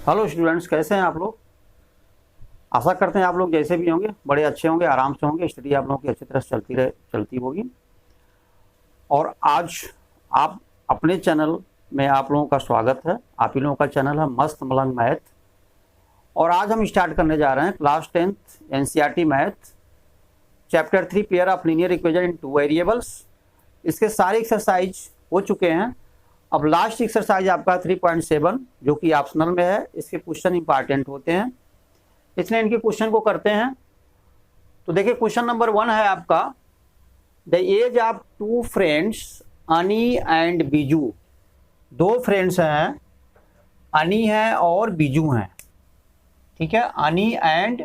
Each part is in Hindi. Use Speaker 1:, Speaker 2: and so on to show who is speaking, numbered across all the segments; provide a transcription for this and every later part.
Speaker 1: हेलो स्टूडेंट्स, कैसे हैं आप लोग। आशा करते हैं आप लोग जैसे भी होंगे बड़े अच्छे होंगे, आराम से होंगे। स्टडी आप लोगों की अच्छी तरह से चलती होगी। और आज आप अपने चैनल में आप लोगों का स्वागत है। आप ही लोगों का चैनल है मस्त मलंग मैथ। और आज हम स्टार्ट करने जा रहे हैं class 10th NCERT math chapter 3 pair of linear equation in two variables. इसके सारे एक्सरसाइज हो चुके हैं। अब लास्ट एक्सरसाइज आपका 3.7 जो कि ऑप्शनल में है। इसके क्वेश्चन इंपॉर्टेंट होते हैं, इसलिए इनके क्वेश्चन को करते हैं। तो देखिए, क्वेश्चन नंबर 1 है आपका, the age of two friends अनी एंड बीजू। दो फ्रेंड्स हैं, अनी है और बीजू हैं। ठीक है, अनी and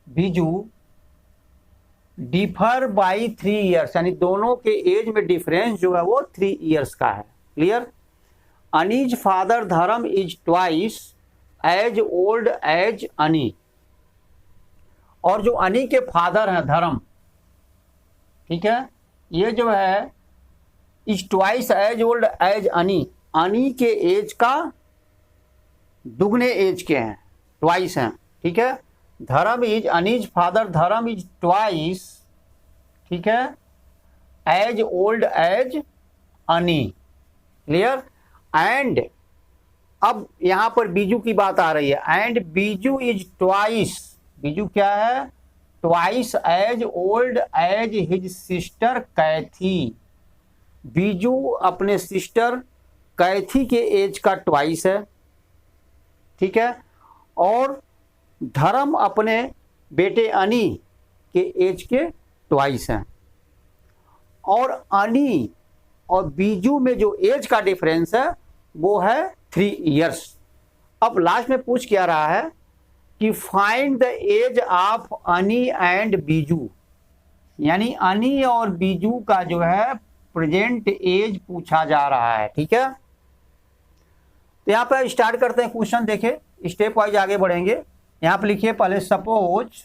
Speaker 1: Biju differ by 3 years, यानी दोनों के एज में डिफरेंस जो है वो 3 ईयर्स का है। Clear. Ani's father Dharam is twice as old as Ani. और जो अनी के फादर हैं धर्म, ठीक है, ये जो है is twice as old as Ani, Ani के एज का दुगने एज के हैं, ट्वाइस हैं। ठीक है, Dharam is Annie's father Dharam is twice, ठीक है, as old as Annie. Clear. And अब यहां पर बीजू की बात आ रही है। And Biju is twice, Biju क्या है, twice as old as his sister Kathy. Biju अपने सिस्टर कैथी के एज का ट्वाइस है। ठीक है, और धर्म अपने बेटे अनी के एज के ट्वाइस हैं। और अनी और बीजू में जो एज का डिफरेंस है वो है 3 ईयर्स। अब लास्ट में पूछ क्या रहा है कि फाइंड द एज ऑफ अनी एंड बीजू, यानी अनी और बीजू का जो है प्रेजेंट एज पूछा जा रहा है। ठीक है, तो यहां पर स्टार्ट करते हैं क्वेश्चन। देखे, स्टेप वाइज आगे बढ़ेंगे। यहां पर लिखिए पहले, सपोज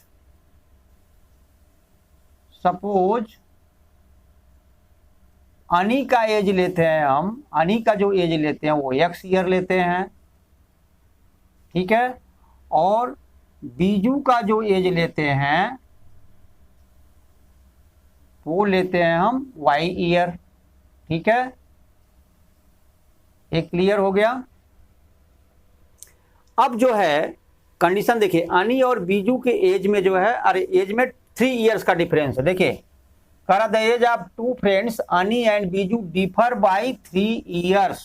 Speaker 1: अनी का एज लेते हैं हम, अनी का जो एज लेते हैं वो x ईयर लेते हैं। ठीक है, और बीजू का जो एज लेते हैं वो लेते हैं हम y ईयर। ठीक है, एक क्लियर हो गया। अब जो है कंडीशन देखिए, अनी और बीजू के एज में जो है, अरे एज में 3 ईयर्स का डिफरेंस है। देखिए, करा the age of two friends अनी and Biju differ by 3 years.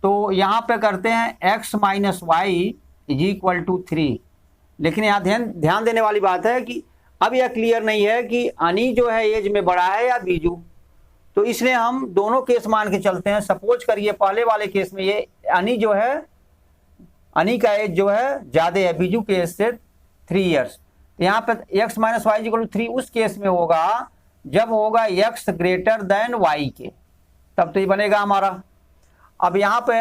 Speaker 1: तो यहां पे करते हैं x minus y is equal to 3। लेकिन यहाँ ध्यान देने वाली बात है कि अब यह क्लियर नहीं है कि अनी जो है एज में बड़ा है या बीजू, तो इसलिए हम दोनों केस मान के चलते हैं। सपोज करिए पहले वाले केस में ये अनी जो है, अनी का एज जो है ज्यादा है बीजू के एज से 3 ईयर्स। यहाँ पे x minus y equal to 3 उस केस में होगा जब होगा x ग्रेटर देन y के, तब तो ये बनेगा हमारा। अब यहाँ पे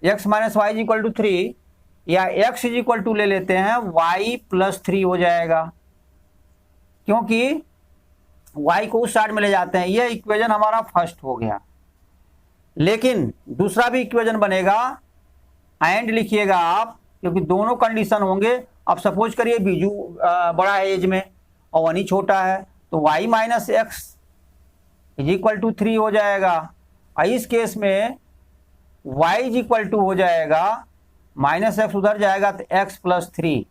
Speaker 1: x minus y equal to 3 या x इज इक्वल टू ले लेते हैं y प्लस 3 हो जाएगा, क्योंकि y को उस साइड में ले जाते हैं। ये इक्वेशन हमारा फर्स्ट हो गया। लेकिन दूसरा भी इक्वेशन बनेगा, एंड लिखिएगा आप, क्योंकि दोनों कंडीशन होंगे। अब सपोज करिए बीजू बड़ा है एज में और अनी छोटा है, तो y minus x is equal to 3 हो जाएगा। और इस केस में y इज इक्वल टू हो जाएगा, माइनस एक्स उधर जाएगा तो x प्लस 3,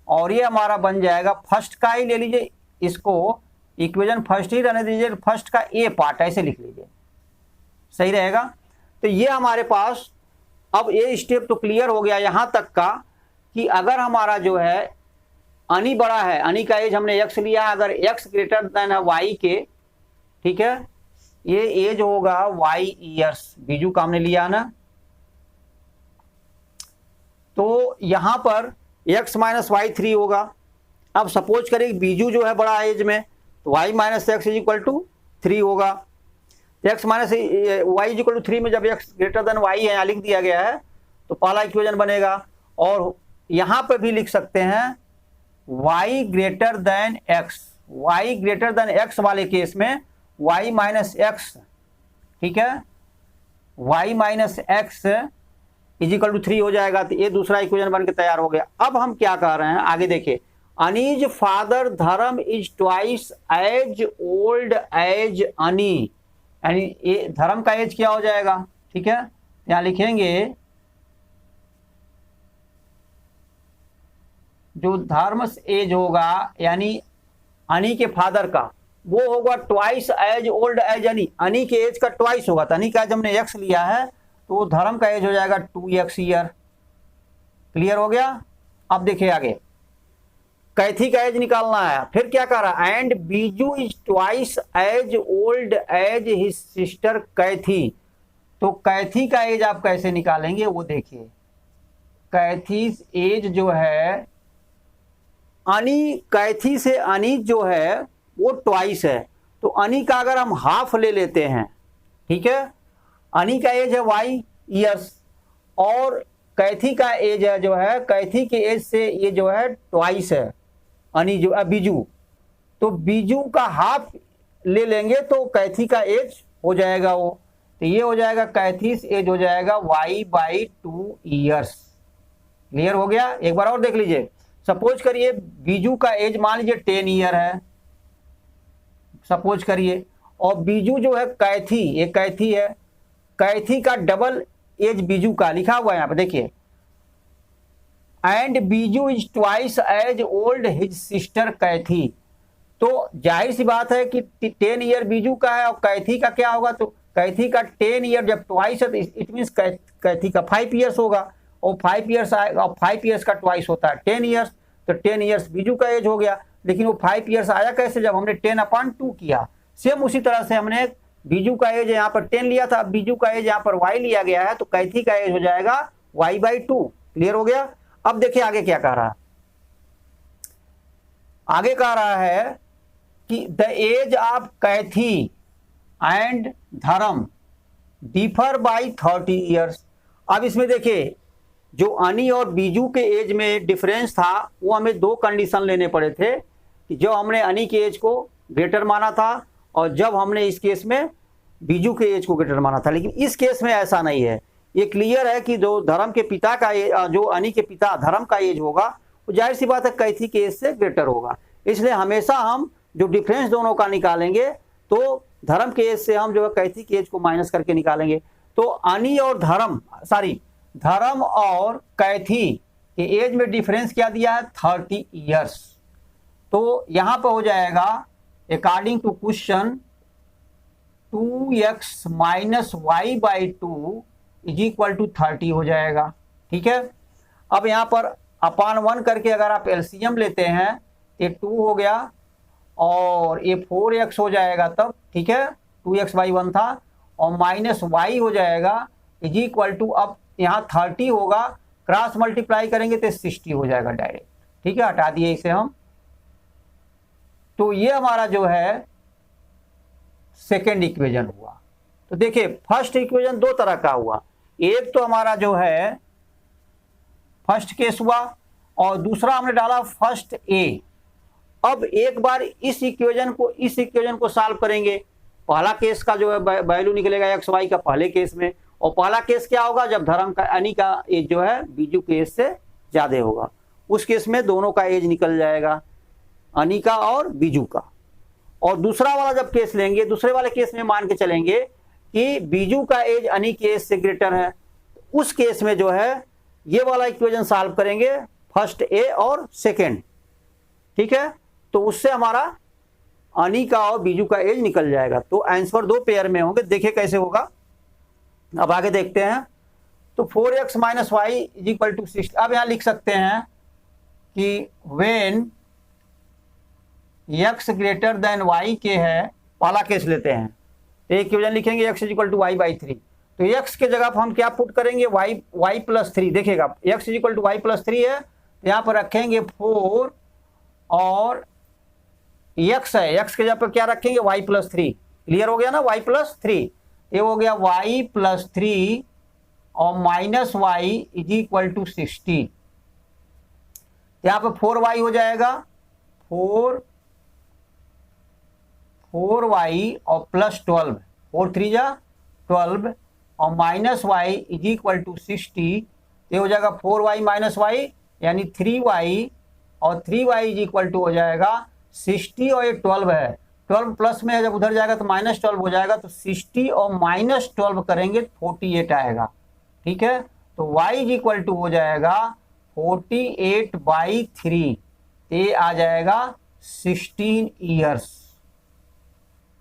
Speaker 1: और ये हमारा बन जाएगा फर्स्ट का ही ले लीजिए, इसको इक्वेशन फर्स्ट ही रहने दीजिए, फर्स्ट का ए पार्ट ऐसे लिख लीजिए, सही रहेगा। तो ये हमारे पास अब ये स्टेप तो क्लियर हो गया यहां तक का कि अगर हमारा जो है अनी बड़ा है, अनी का एज हमने x लिया, अगर x ग्रेटर देन है y के, ठीक है, ये एज होगा y ईयर्स, बीजू का हमने लिया ना। तो यहां पर x माइनस वाई 3 होगा। अब सपोज करें बीजू जो है बड़ा एज में, तो y minus x is equal to 3 होगा। x minus y is equal to 3 में जब x ग्रेटर देन y है, यहाँ लिख दिया गया है, तो पहला इक्वेशन बनेगा। और यहां पर भी लिख सकते हैं y greater than x, y greater than x वाले केस में y माइनस एक्स, ठीक है, y minus x is equal to 3 हो जाएगा। तो ये दूसरा इक्वेशन बन के तैयार हो गया। अब हम क्या कह रहे हैं आगे देखिए, Ani's father Dharam is twice as old as Ani, यानी ये धर्म का एज क्या हो जाएगा, ठीक है, यहां लिखेंगे जो धर्म एज होगा यानी अनी के फादर का, वो होगा twice as old as Ani, Ani के एज का ट्वाइस होगा। तो अनी का एज हमने एक्स लिया है तो धर्म का एज हो जाएगा 2x ईयर। क्लियर हो गया। अब देखिए आगे, कैथी का एज निकालना है। फिर क्या कह रहा है, and Biju is twice as old as his sister Kathy. तो कैथी का एज आप कैसे निकालेंगे वो देखिए, कैथी एज जो है अनी, कैथी से अनी जो है वो ट्वाइस है, तो अनी का अगर हम हाफ ले लेते हैं, ठीक है, अनी का एज है y ईयर्स और कैथी का एज है जो है, कैथी के एज से ये जो है ट्वाइस है अनी जो बीजू, तो बीजू का हाफ ले लेंगे तो कैथी का एज हो जाएगा वो, तो ये हो जाएगा कैथीस एज हो जाएगा y/2 ईयर्स। क्लियर हो गया। एक बार और देख लीजिए, सपोज करिए बीजू का एज मान लीजिए 10 ईयर है, सपोज करिए, और बीजू जो है कैथी, ये कैथी है, कैथी का डबल एज बीजू का लिखा हुआ है यहाँ पे देखिए, and Biju is twice as old his sister Kathy. तो जाहिर सी बात है कि 10 ईयर बीजू का है और कैथी का क्या होगा, तो कैथी का 10 ईयर जब ट्वाइस है तो इट मीन्स कैथी का 5 ईयर्स होगा, और 5 ईयर्स आएगा, और 5 ईयर्स का ट्वाइस होता है 10 ईयर्स, तो 10 ईयर्स बीजू का एज हो गया। लेकिन वो 5 ईयर्स आया कैसे, जब हमने 10/2 किया। सेम उसी तरह से हमने बीजू का एज यहाँ पर 10 लिया था, बीजू का एज यहाँ पर y लिया गया है, तो कैथी का एज हो जाएगा y/2। क्लियर हो गया। अब देखिए आगे क्या कह रहा है, आगे कह रहा है कि the age of Cathy and Dharam differ by 30 years. अब इसमें देखिए जो अनी और बीजू के एज में डिफरेंस था वो हमें दो कंडीशन लेने पड़े थे, कि जो हमने अनी के एज को ग्रेटर माना था और जब हमने इस केस में बीजू के एज को ग्रेटर माना था। लेकिन इस केस में ऐसा नहीं है, ये क्लियर है कि जो धर्म के पिता का जो अनी के पिता धर्म का एज होगा वो जाहिर सी बात है कैथी के एज से ग्रेटर होगा। इसलिए हमेशा हम जो डिफरेंस दोनों का निकालेंगे तो धर्म के एज से हम जो है कैथी के एज को माइनस करके निकालेंगे। तो अनी और धर्म और कैथी के एज में डिफरेंस क्या दिया है, 30 ईयर्स। तो यहां पर हो जाएगा अकॉर्डिंग टू क्वेश्चन 2x माइनस y/2 इज इक्वल टू 30 हो जाएगा। ठीक है। अब यहां पर अपान 1 करके अगर आप एलसीएम लेते हैं ये 2 हो गया और ये 4x हो जाएगा तब, ठीक है, 2x/1 था, और माइनस y हो जाएगा इज इक्वल टू, अब यहाँ 30 होगा, क्रॉस मल्टीप्लाई करेंगे तो 60 हो जाएगा डायरेक्ट। ठीक है, हटा दिए इसे हम। तो ये हमारा जो है सेकेंड इक्वेशन हुआ। तो देखिए फर्स्ट इक्वेशन दो तरह का हुआ, एक तो हमारा जो है फर्स्ट केस हुआ और दूसरा हमने डाला फर्स्ट ए। अब एक बार इस इक्वेशन को सॉल्व करेंगे। पहला केस का जो है वैल्यू निकलेगा एक्स वाई का पहले केस में, और पहला केस क्या होगा, जब धर्म का अनी का एज जो है बीजू के एज से ज्यादा होगा, उस केस में दोनों का एज निकल जाएगा, अनी का और बीजू का। और दूसरा वाला जब केस लेंगे, दूसरे वाले केस में मान के चलेंगे कि बीजू का एज अनी के एज से ग्रेटर है, उस केस में जो है ये वाला इक्वेशन सॉल्व करेंगे, फर्स्ट ए और सेकेंड। ठीक है, तो उससे हमारा अनी का और बीजू का एज निकल जाएगा। तो आंसर दो पेयर में होंगे, देखे कैसे होगा। अब आगे देखते हैं। तो 4x minus y is equal to 60। अब यहां लिख सकते हैं कि when x greater than y के है, पहला केस लेते हैं, तो एक इक्वेशन लिखेंगे x is equal to y/3। तो x के जगह पर हम क्या पुट करेंगे, y प्लस 3। देखिएगा x is equal to y+3 है, तो यहाँ पर रखेंगे 4 और x है, x के जगह पर क्या रखेंगे, y+3। क्लियर हो गया ना, y+3, ये हो गया y+3 और माइनस y इज इक्वल टू 60। यहाँ पर 4y हो जाएगा, 4y और प्लस 12, 4 3 जा 12 और minus y is equal to 60, तो हो जाएगा 4y माइनस वाई यानी 3y, और 3y इज इक्वल टू हो जाएगा 60 और ये 12 है, 12 प्लस में है, जब उधर जाएगा तो माइनस 12 हो जाएगा, तो 60 और माइनस 12 करेंगे 48 आएगा। ठीक है, तो y इज इक्वल टू हो जाएगा 48/3, ये आ जाएगा 16 ईयर्स।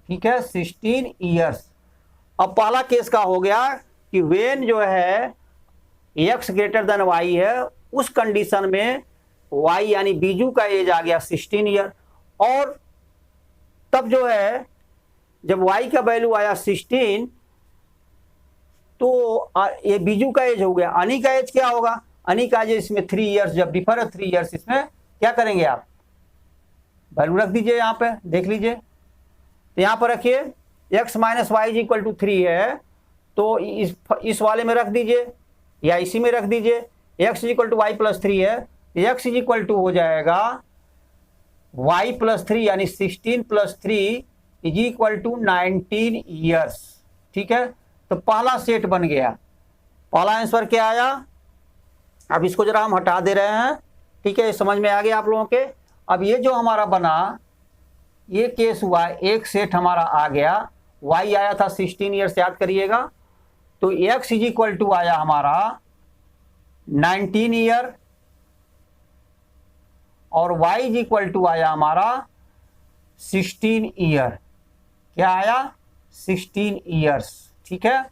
Speaker 1: ठीक है, 16 ईयर्स। अब पहला केस का हो गया कि वेन जो है x ग्रेटर देन y है, उस कंडीशन में y यानी बीजू का एज आ गया 16 ईयर, और तब जो है जब y का वैल्यू आया 16 तो ये बीजू का एज हो गया। अनी का एज क्या होगा? अनी का एज इसमें 3 ईयर्स, जब डिफर है 3 ईयर्स, इसमें क्या करेंगे आप? वैल्यू रख दीजिए, यहाँ पे देख लीजिए, तो यहाँ पर रखिए x minus y is equal to 3 है, तो इस वाले में रख दीजिए या इसी में रख दीजिए। x is equal to y plus 3 है, x इज इक्वल टू हो जाएगा y प्लस 3 यानी 16 plus 3 is equal to 19 years. ठीक है, तो पहला सेट बन गया। पहला आंसर क्या आया? अब इसको जरा हम हटा दे रहे हैं। ठीक है, समझ में आ गया आप लोगों के? अब ये जो हमारा बना, ये केस हुआ, एक सेट हमारा आ गया, y आया था 16 ईयर्स, याद करिएगा, तो x इज इक्वल टू आया हमारा 19 ईयर, और y इज इक्वल टू आया हमारा 16 ईयर। क्या आया? 16 ईयर्स। ठीक है,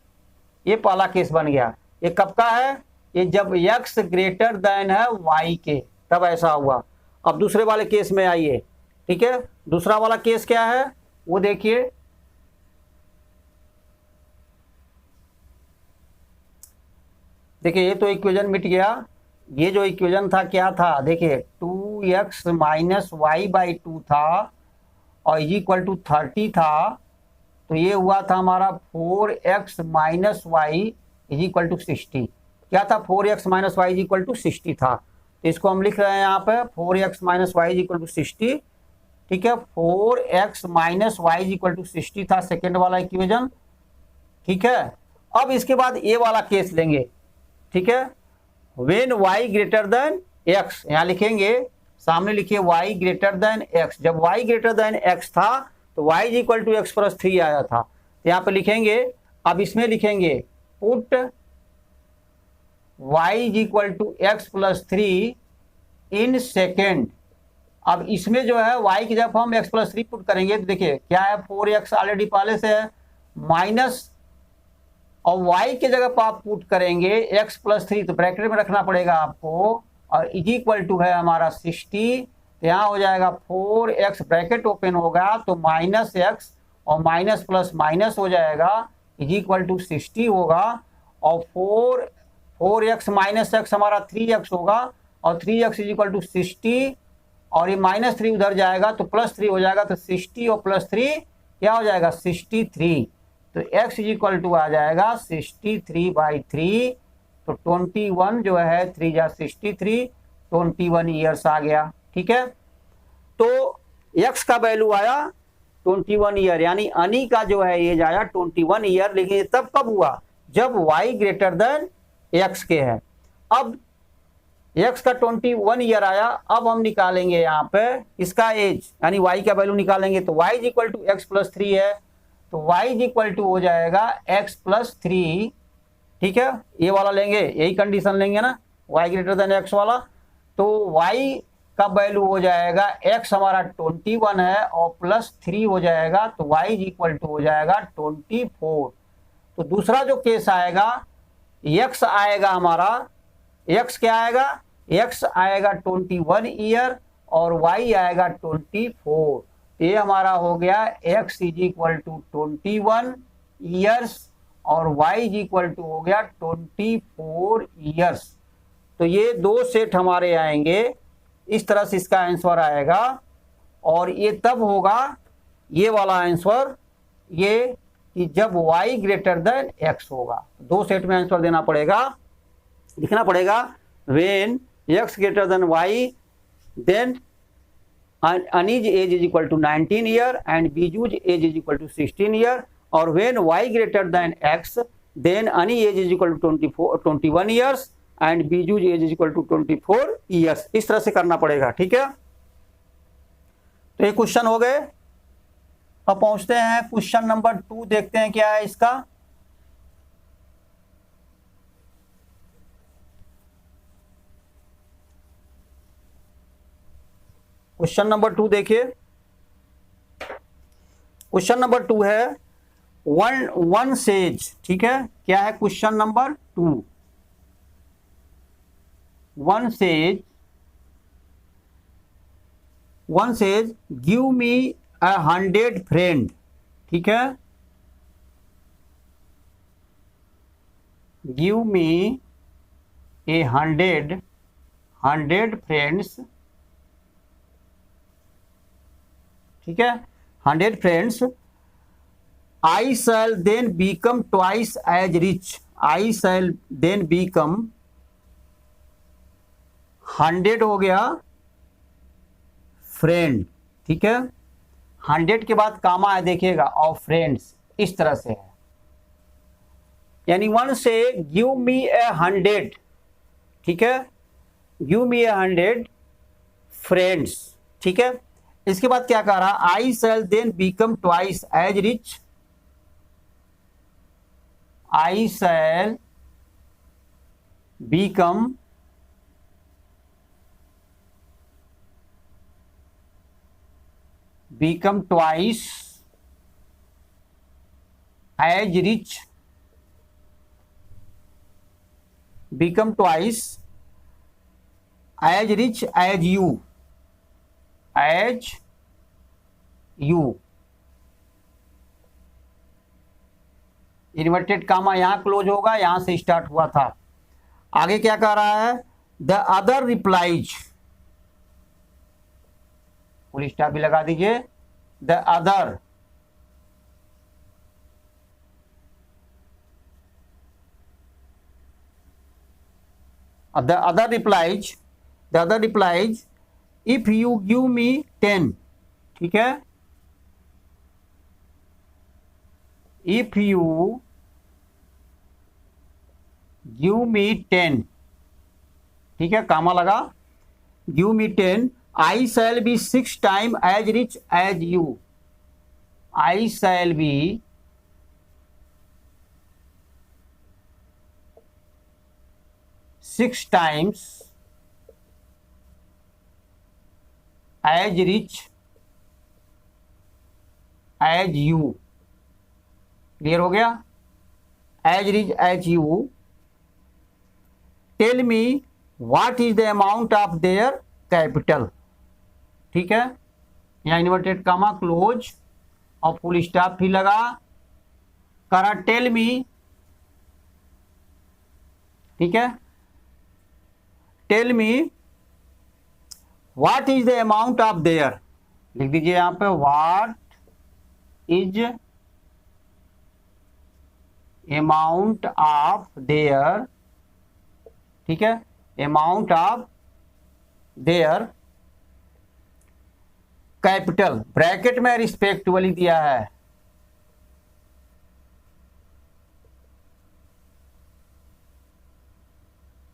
Speaker 1: ये पहला केस बन गया। ये कब का है? ये जब x ग्रेटर देन है y के, तब ऐसा हुआ। अब दूसरे वाले केस में आइए। ठीक है, दूसरा वाला केस क्या है वो देखिए। देखिए, ये तो इक्वेशन मिट गया। ये जो इक्वेशन था क्या था? देखिए 2x माइनस वाई बाई 2 था और इज इक्वल टू 30 था, तो ये हुआ था हमारा 4x minus y is equal to 60। क्या था? 4x minus y is equal to 60 था, तो इसको हम लिख रहे हैं यहाँ पे 4x minus y is equal to 60। ठीक है, 4x minus y is equal to 60 था सेकेंड वाला इक्वेशन। ठीक है, अब इसके बाद ये वाला केस लेंगे। ठीक है, when y greater than x, यहाँ लिखेंगे, सामने लिखिए y ग्रेटर देन x। जब y ग्रेटर देन x था तो y is equal to x plus 3 आया था, तो यहाँ पे लिखेंगे। अब इसमें लिखेंगे put y is equal to x plus 3 in second. अब इसमें जो है y की जब हम x प्लस 3 पुट करेंगे तो देखिए क्या है, 4x ऑलरेडी पहले से है, माइनस, और y के जगह पर आप पुट करेंगे x प्लस 3, तो ब्रैकेट में रखना पड़ेगा आपको, और इज इक्वल टू है हमारा 60, तो यहाँ हो जाएगा 4x, ब्रैकेट ओपन होगा तो माइनस x और माइनस प्लस माइनस हो जाएगा, इज इक्वल टू 60 होगा, और 4x माइनस x हमारा 3x होगा, और 3x इज इक्वल टू 60, और ये माइनस 3 उधर जाएगा तो प्लस 3 हो जाएगा, तो 60 और प्लस 3 क्या हो जाएगा? 63। तो x इज इक्वल टू आ जाएगा 63/3, तो 21 जो है 3 जा 63, 21 ईयर्स आ गया। ठीक है, तो x का वैल्यू आया 21 ईयर, यानी अनी का जो है एज आया 21 ईयर। लेकिन ये तब कब हुआ? जब y ग्रेटर देन x के है। अब x का 21 ईयर आया, अब हम निकालेंगे यहाँ पे इसका एज, यानी y का वैल्यू निकालेंगे, तो y is equal to x plus 3 है, तो y इज इक्वल टू हो जाएगा x प्लस 3। ठीक है, ये वाला लेंगे, यही कंडीशन लेंगे ना, y ग्रेटर देन x वाला, तो y का वैल्यू हो जाएगा, x हमारा 21 है और प्लस 3 हो जाएगा, तो y इज इक्वल टू हो जाएगा 24। तो दूसरा जो केस आएगा, x आएगा हमारा, x क्या आएगा? x आएगा 21 ईयर और y आएगा 24। ये हमारा हो गया x is equal to 21 years और y इज इक्वल टू हो गया 24 ईयर्स। तो ये दो सेट हमारे आएंगे, इस तरह से इसका आंसर आएगा। और ये तब होगा, ये वाला आंसर, ये कि जब y ग्रेटर देन x होगा। दो सेट में आंसर देना पड़ेगा, लिखना पड़ेगा, when x greater than y then Ani's age is equal to 19 year and Biju's age is equal to 16 year, और when y greater than x then Annie age is equal to 21 years and Biju age is equal to 24 years. इस तरह से करना पड़ेगा, ठीक है। तो ये क्वेश्चन हो गए। अब पहुंचते हैं क्वेश्चन नंबर 2, देखते हैं क्या है इसका। क्वेश्चन नंबर 2 देखिए। क्वेश्चन नंबर 2 है वन सेज, ठीक है। क्या है question number 2? One says give me 100 friend, ठीक है। गिव मी ए 100 फ्रेंड्स, ठीक है। 100 friends, I shall then become twice as rich. I shall then become 100 हो गया फ्रेंड, ठीक है। 100 के बाद कामा है देखिएगा, और फ्रेंड्स, इस तरह से है। यानी वन से गिव मी ए 100, ठीक है। गिव मी ए 100 फ्रेंड्स, ठीक है। इसके बाद क्या कह रहा? I shall then become twice as rich. I shall become twice as rich, become twice as rich as you, inverted comma यहां क्लोज होगा, यहां से स्टार्ट हुआ था। आगे क्या कह रहा है? The other replies, full stop भी लगा दीजिए। The other replies, if you give me 10, ठीक है। इफ यू गिव मी 10, ठीक है, कामा लगा। Give me 10, I shall be 6 time as rich as you. I shall be 6 times as rich as you. Clear हो गया? As rich as you. Tell me what is the amount of their capital, ठीक है। यहां इन्वर्टेड कामा क्लोज और फुल स्टॉप भी लगा। करा टेल मी, ठीक है। Tell me what is the amount of their, लिख दीजिए यहां पे, what is amount of there, ठीक है। Amount of their capital, bracket में रिस्पेक्टिवली दिया है।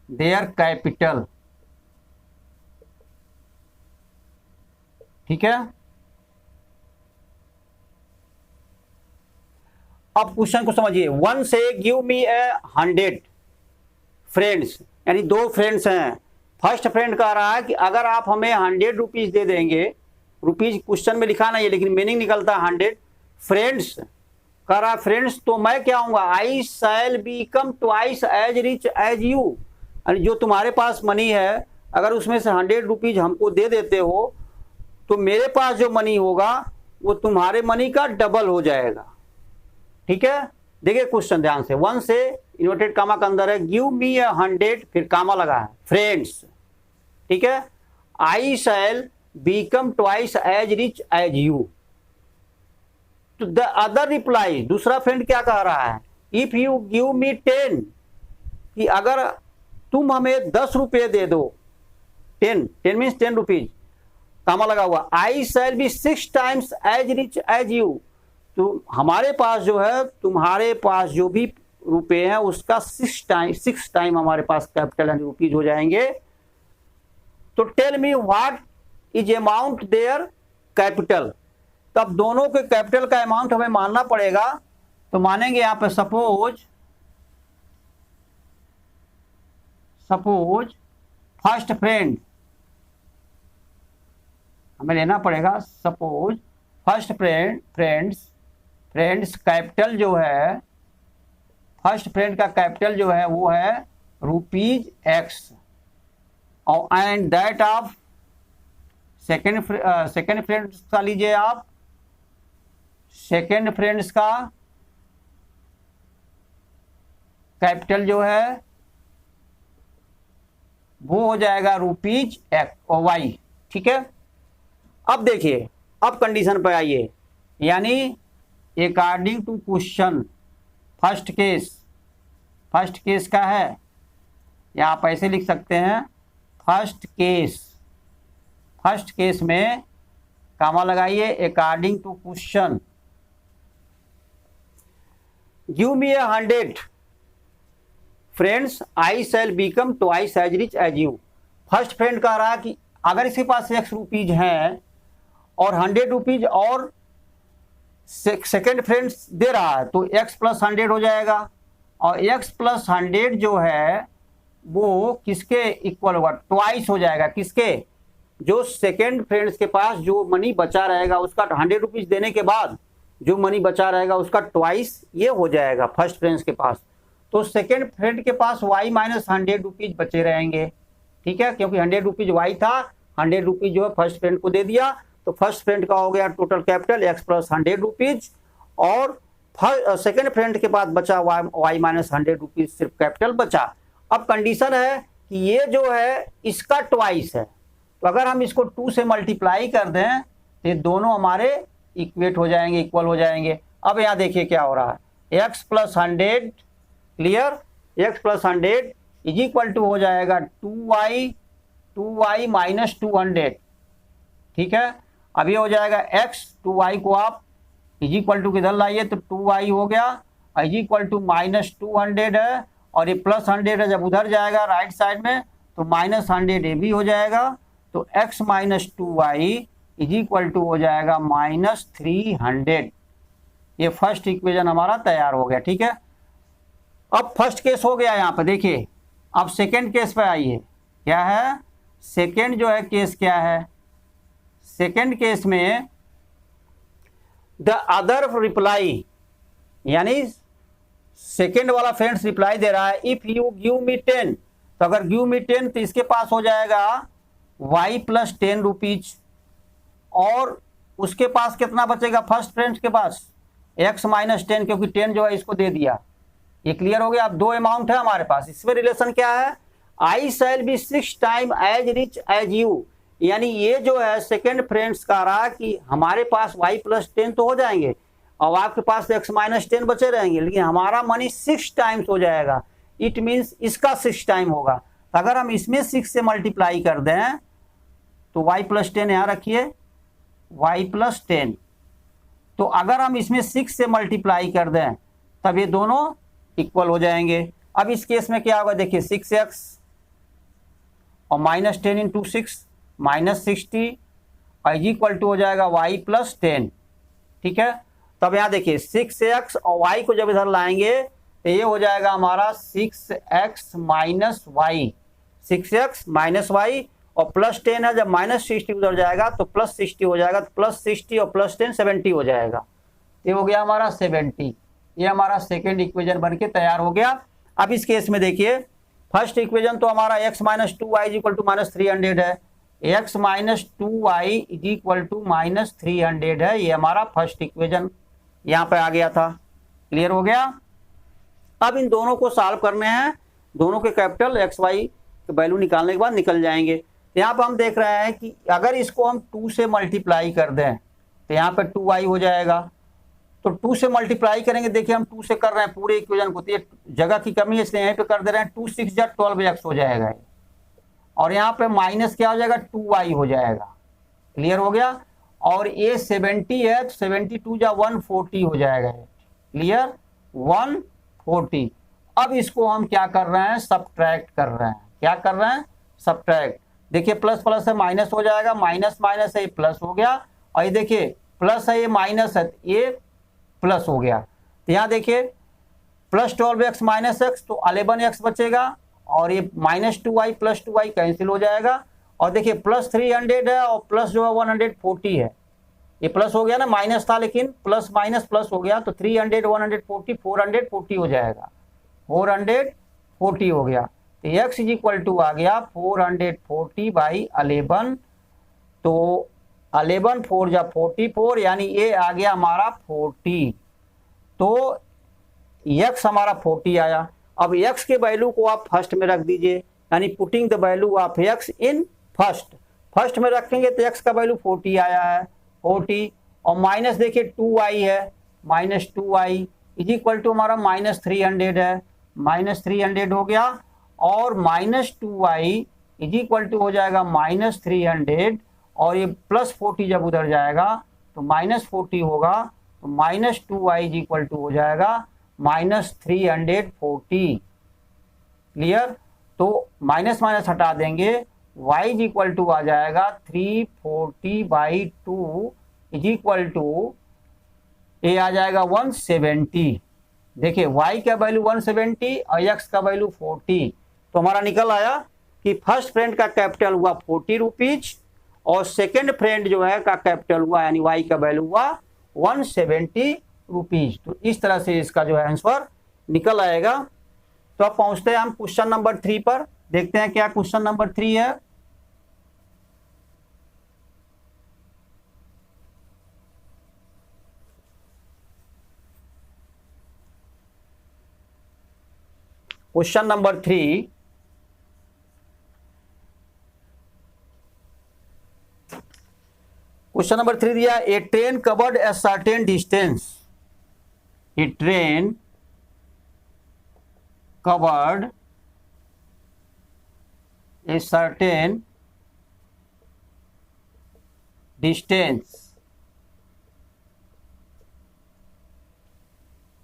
Speaker 1: देयर कैपिटल, ठीक है। अब क्वेश्चन को समझिए। वन से गिव मी ए 100 फ्रेंड्स, यानी 2 फ्रेंड्स हैं। फर्स्ट फ्रेंड कह रहा है कि अगर आप हमें 100 रुपीज दे देंगे, रुपीज क्वेश्चन में लिखा नहीं है लेकिन मीनिंग निकलता है 100। फ्रेंड्स कह रहा है फ्रेंड्स, तो मैं क्या हूंगा? I shall become twice as rich as you. यानी जो तुम्हारे पास मनी है, अगर उसमें से 100 रुपीज हमको दे देते हो तो मेरे पास जो मनी होगा वो तुम्हारे मनी का डबल हो जाएगा, ठीक है। देखिए क्वेश्चन ध्यान से। वन से इन्वर्टेड कामा के अंदर है, गिव मी 100, फिर कामा लगा है, फ्रेंड्स, ठीक है। I shall become twice as rich as you. तो द अदर रिप्लाई, दूसरा फ्रेंड क्या कह रहा है? इफ यू गिव मी 10, कि अगर तुम हमें 10 रुपये दे दो, 10 मीन्स 10 रुपीज, कामा लगा हुआ। I shall be 6 times as rich as you. तो हमारे पास जो है, तुम्हारे पास जो भी रुपए हैं उसका 6 टाइम हमारे पास कैपिटल एंड रुपीज हो जाएंगे। तो tell me what is amount their capital. तब दोनों के कैपिटल का अमाउंट हमें मानना पड़ेगा। तो मानेंगे यहां पे सपोज फर्स्ट फ्रेंड, हमें लेना पड़ेगा सपोज फर्स्ट फ्रेंड्स कैपिटल जो है, फर्स्ट फ्रेंड का कैपिटल जो है वो है ₹X और and that of second friends का लीजिए आप, सेकेंड फ्रेंड्स का कैपिटल जो है वो हो जाएगा ₹X और Y। ठीक है, अब देखिए, अब कंडीशन पर आइए, यानी according to question first case का है, या आप ऐसे लिख सकते हैं फर्स्ट केस में कामा लगाइए, according to question give me 100 friends I shall become twice as rich as you. First friend कह रहा है कि अगर इसके पास X रुपीज हैं और 100 रुपीज और सेकेंड फ्रेंड्स दे रहा है तो X + 100 हो जाएगा, और X + 100 जो है वो किसके इक्वल होगा, ट्वाइस हो जाएगा। किसके, जो सेकेंड फ्रेंड्स के पास जो मनी बचा रहेगा उसका 100 रुपीज देने के बाद जो मनी बचा रहेगा उसका ट्वाइस ये हो जाएगा फर्स्ट फ्रेंड्स के पास। तो सेकेंड फ्रेंड के पास Y - 100 रुपीज बचे रहेंगे। ठीक है, क्योंकि 100 रुपीज Y था, 100 रुपीज जो है फर्स्ट फ्रेंड को दे दिया, तो फर्स्ट फ्रेंड का हो गया टोटल कैपिटल X + 100 रुपीज, और सेकेंड फ्रेंड के पास बचा Y - 100 रुपीज सिर्फ कैपिटल बचा। अब कंडीशन है कि ये जो है इसका ट्वाइस है, तो अगर हम इसको 2 से मल्टीप्लाई कर दें तो ये दोनों हमारे इक्वेट हो जाएंगे, इक्वल हो जाएंगे। अब यहाँ देखिए क्या हो रहा है, X + 100 clear, X + 100 is equal to हो जाएगा 2y - 200। ठीक है, अब ये हो जाएगा X, 2y को आप इज इक्वल टू किधर लाइए तो 2y हो गया, इज इक्वल टू -200 है, और ये +100 है, जब उधर जाएगा राइट साइड में तो -100 ये भी हो जाएगा, तो X - 2y is equal to हो जाएगा -300। ये फर्स्ट इक्वेशन हमारा तैयार हो गया। ठीक है, अब फर्स्ट केस हो गया यहाँ पे, देखिए अब सेकेंड केस पे आइए, क्या है सेकेंड जो है केस क्या है, सेकेंड केस में द अदर रिप्लाई, यानी सेकेंड वाला फ्रेंड्स रिप्लाई दे रहा है इफ यू गिव मी 10, तो अगर गिव मी 10 तो इसके पास हो जाएगा Y + 10 रुपीज, और उसके पास कितना बचेगा फर्स्ट फ्रेंड्स के पास X - 10, क्योंकि 10 जो है इसको दे दिया। ये क्लियर हो गया। अब 2 अमाउंट है हमारे पास, इसमें रिलेशन क्या है, I shall be 6 time as rich as you, यानी ये जो है सेकेंड फ्रेंड्स का रहा कि हमारे पास Y + 10 तो हो जाएंगे और आपके पास X - 10 बचे रहेंगे, लेकिन हमारा मनी 6 टाइम्स हो जाएगा। इट मीन्स इसका 6 टाइम होगा। तो अगर हम इसमें 6 से मल्टीप्लाई कर दें तो Y + 10 यहाँ रखिए, Y + 10, तो अगर हम इसमें 6 से मल्टीप्लाई कर दें तब ये दोनों इक्वल हो जाएंगे। अब इस केस में क्या होगा, देखिए 6x और -10 × 6 -60 और इज इक्वल टू हो जाएगा Y + 10। ठीक है, तब यहाँ देखिए 6x और y को जब इधर लाएंगे तो ये हो जाएगा हमारा 6x - y, 6x - y और +10 है, जब -60 उधर जाएगा तो +60 हो जाएगा, तो +60 और +10 70 हो जाएगा। ये हो गया हमारा 70। ये हमारा सेकेंड इक्वेशन बनके तैयार हो गया। अब इस केस में देखिए फर्स्ट इक्वेशन तो हमारा X - 2y = -300 है, X - 2y = -300 है, ये हमारा फर्स्ट इक्वेशन यहाँ पे आ गया था। क्लियर हो गया। अब इन दोनों को सॉल्व करने हैं, दोनों के कैपिटल X Y के वैल्यू निकालने के बाद निकल जाएंगे। यहाँ पर हम देख रहे हैं कि अगर इसको हम 2 से मल्टीप्लाई कर दें तो यहाँ पे 2y हो जाएगा, तो 2 से मल्टीप्लाई करेंगे। देखिए हम 2 से कर रहे हैं पूरे इक्वेशन को, तो ये जगह की कमी है इसलिए यहीं पे कर दे रहे हैं। 2 × 6 = 12x हो जाएगा, और यहाँ पे माइनस क्या हो जाएगा 2y हो जाएगा। क्लियर हो गया। और ये 70 है तो 72 × 140 हो जाएगा। क्लियर, 140 40। अब इसको हम क्या कर रहे हैं, सब्ट्रैक्ट कर रहे हैं। क्या कर रहे हैं, सब्ट्रैक्ट। देखिए प्लस प्लस है माइनस हो जाएगा, माइनस माइनस है ये प्लस हो गया, और ये देखिए प्लस है ये माइनस है ये प्लस हो गया। तो यहाँ देखिए प्लस 12x माइनस एक्स तो 11x बचेगा, और ये -2y प्लस 2y कैंसिल हो जाएगा। और देखिए प्लस 300 है और प्लस जो है 140 है, ये प्लस हो गया ना, माइनस था लेकिन प्लस माइनस प्लस हो गया, तो 300 140 440 हो जाएगा, 440 हो गया। तो x इज इक्वल टू आ गया 440/11। तो 11 4 जा 44, यानी ये आ गया हमारा 40। तो x हमारा 40 आया। अब x के वैल्यू को आप फर्स्ट में रख दीजिए, यानी putting the value of x in first. First में रखेंगे तो x का वैल्यू 40 आया है, 40, और माइनस देखिए 2y है, -2y इज इक्वल टू हमारा -300 है, -300 हो गया, और -2y इज इक्वल टू हो जाएगा -300, और ये +40 जब उधर जाएगा तो -40 होगा, तो -2y इज इक्वल टू हो जाएगा -340। क्लियर। तो माइनस माइनस हटा देंगे, y इज इक्वल टू आ जाएगा 340/2 इज इक्वल टू ये आ जाएगा 170। देखिए y का वैल्यू 170 और x का वैल्यू 40। तो हमारा निकल आया कि फर्स्ट फ्रेंड का कैपिटल हुआ 40 रुपीज, और सेकेंड फ्रेंड जो है का कैपिटल हुआ यानी y का वैल्यू हुआ 170 रुपीज। तो इस तरह से इसका जो है आंसर निकल आएगा। तो अब पहुंचते हैं हम क्वेश्चन नंबर 3 पर, देखते हैं क्या क्वेश्चन नंबर 3 है। क्वेश्चन नंबर 3, क्वेश्चन नंबर 3 दिया, a train covered a certain distance, a train covered a certain distance,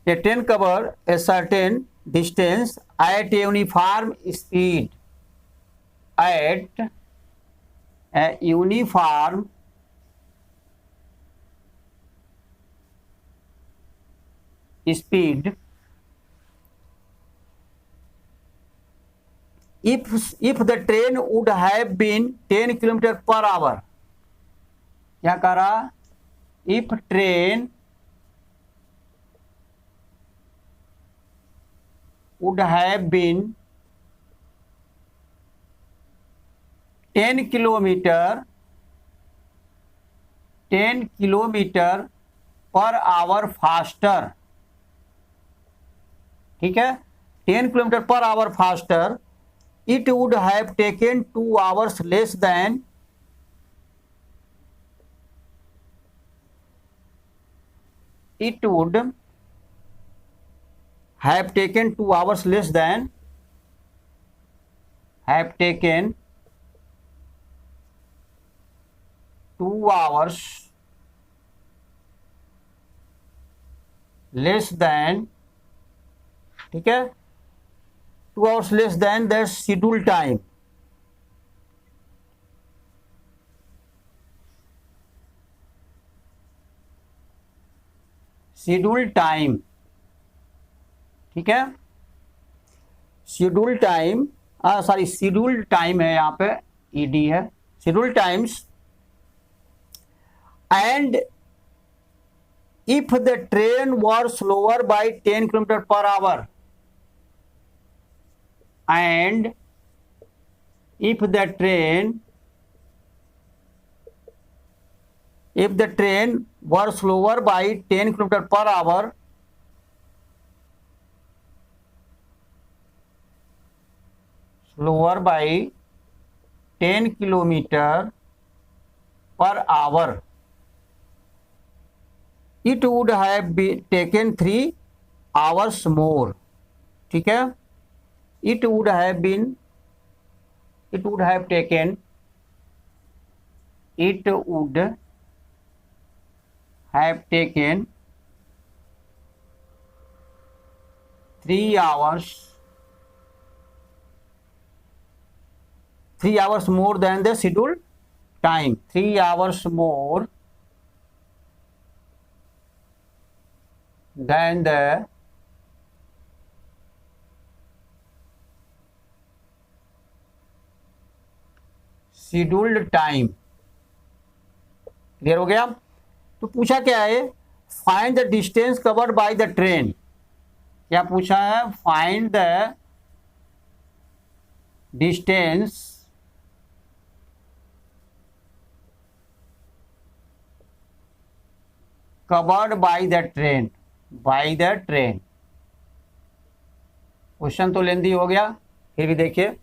Speaker 1: a train cover a certain distance at a uniform speed, at a uniform speed if the train would have been 10 kilometre per our. क्या कह रहा, if train would have been 10 kilometre per hour faster, ठीक है, 10 kilometre per hour faster, it would have taken 2 hours less than it would have taken 2 hours less than have taken 2 hours less than, ठीक है, 2 hours less than their scheduled time। Schedule time, ठीक है, schedule time, sorry schedule time है यहाँ पे, ईडी है, schedule times, and if the train were slower by 10 kilometre per hour, and if the train were slower by 10 kilometre per hour, slower by 10 kilometre per hour, it would have taken 3 hours मोर, ठीक है, it would have taken 3 hours more than the scheduled time, 3 hours more than the scheduled time। Clear हो गया। तो पूछा क्या है, find the distance covered by the train. क्या पूछा है, find the distance covered by the train, by the train. Question तो लेंदी हो गया, फिर भी देखिए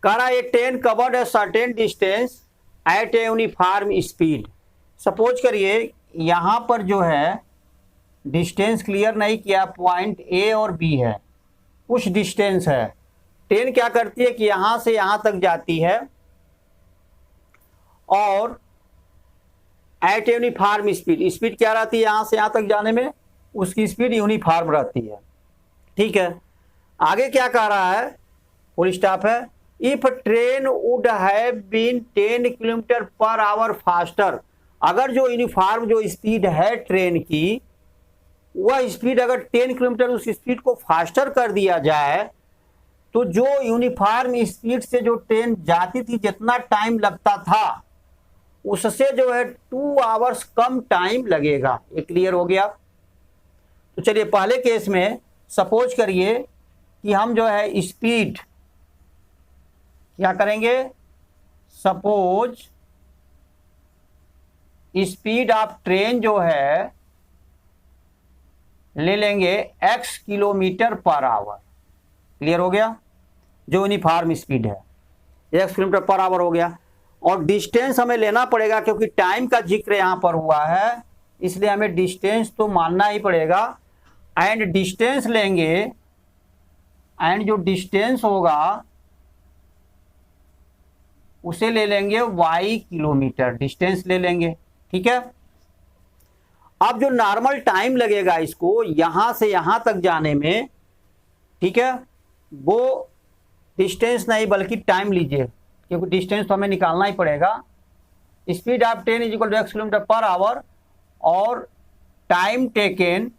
Speaker 1: कह रहा है train covered a certain distance at a uniform speed. Suppose करिए यहां पर जो है डिस्टेंस क्लियर नहीं किया, पॉइंट ए और बी है, कुछ डिस्टेंस है। ट्रेन क्या करती है कि यहां से यहां तक जाती है और एट यूनिफॉर्म स्पीड, स्पीड क्या रहती है यहां से यहां तक जाने में, उसकी स्पीड यूनिफॉर्म रहती है। ठीक है, आगे क्या कह रहा है, फुल स्टॉप है, if train would have been 10 kilometre per hour faster. अगर जो यूनिफॉर्म जो स्पीड है ट्रेन की, वह स्पीड अगर 10 किलोमीटर उस स्पीड को फास्टर कर दिया जाए, तो जो यूनिफॉर्म स्पीड से जो ट्रेन जाती थी जितना टाइम लगता था उससे जो है 2 आवर्स कम टाइम लगेगा। ये क्लियर हो गया। तो चलिए पहले केस में सपोज करिए कि हम जो है स्पीड क्या करेंगे, सपोज स्पीड ऑफ ट्रेन जो है ले लेंगे x kilometre per our. Clear हो गया, जो यूनिफॉर्म स्पीड है x किलोमीटर पर आवर हो गया। और डिस्टेंस हमें लेना पड़ेगा क्योंकि टाइम का जिक्र यहां पर हुआ है, इसलिए हमें डिस्टेंस तो मानना ही पड़ेगा। एंड डिस्टेंस लेंगे, एंड जो डिस्टेंस होगा उसे ले लेंगे y किलोमीटर, डिस्टेंस ले लेंगे। ठीक है, अब जो नॉर्मल टाइम लगेगा इसको यहां से यहां तक जाने में, ठीक है, वो डिस्टेंस नहीं बल्कि टाइम लीजिए, क्योंकि डिस्टेंस तो हमें निकालना ही पड़ेगा। Speed of train is equal to x kilometre per hour और time taken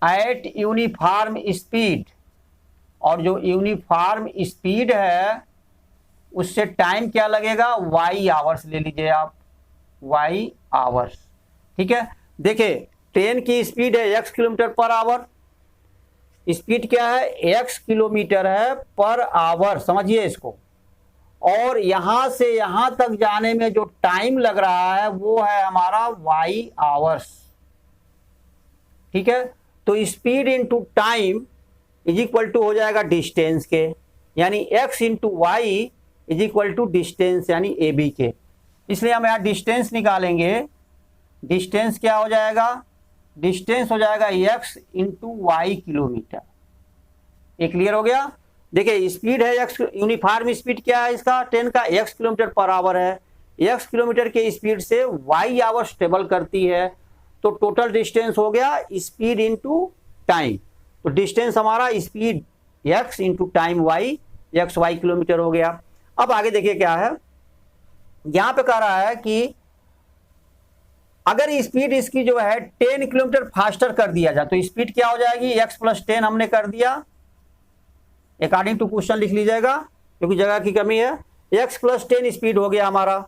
Speaker 1: at uniform speed, और जो यूनिफॉर्म स्पीड है उससे टाइम क्या लगेगा, y आवर्स ले लीजिए आप, y आवर्स। ठीक है, देखिए ट्रेन की स्पीड है x kilometre per our, speed क्या है x किलोमीटर है पर आवर, समझिए इसको। और यहां से यहां तक जाने में जो टाइम लग रहा है वो है हमारा y आवर्स। ठीक है, तो speed into time is equal to हो जाएगा डिस्टेंस के, यानी x into y is equal to distance यानी ए बी के। इसलिए हम यहाँ डिस्टेंस निकालेंगे, डिस्टेंस क्या हो जाएगा, डिस्टेंस हो जाएगा x इंटू वाई किलोमीटर। ये क्लियर हो गया। देखिए स्पीड है x, यूनिफॉर्म स्पीड क्या है इसका ट्रेन का, x किलोमीटर पर आवर है, x किलोमीटर के स्पीड से y आवर्स ट्रेवल करती है, तो टोटल डिस्टेंस हो गया स्पीड इंटू टाइम। तो डिस्टेंस हमारा speed x into time y, x y kilometre हो गया। अब आगे देखिए क्या है, यहां पे कह रहा है कि अगर स्पीड इसकी जो है 10 किलोमीटर फास्टर कर दिया जाए तो स्पीड क्या हो जाएगी, x प्लस 10 हमने कर दिया, अकॉर्डिंग टू क्वेश्चन लिख लीजिएगा क्योंकि जगह की कमी है। x प्लस 10 स्पीड हो गया हमारा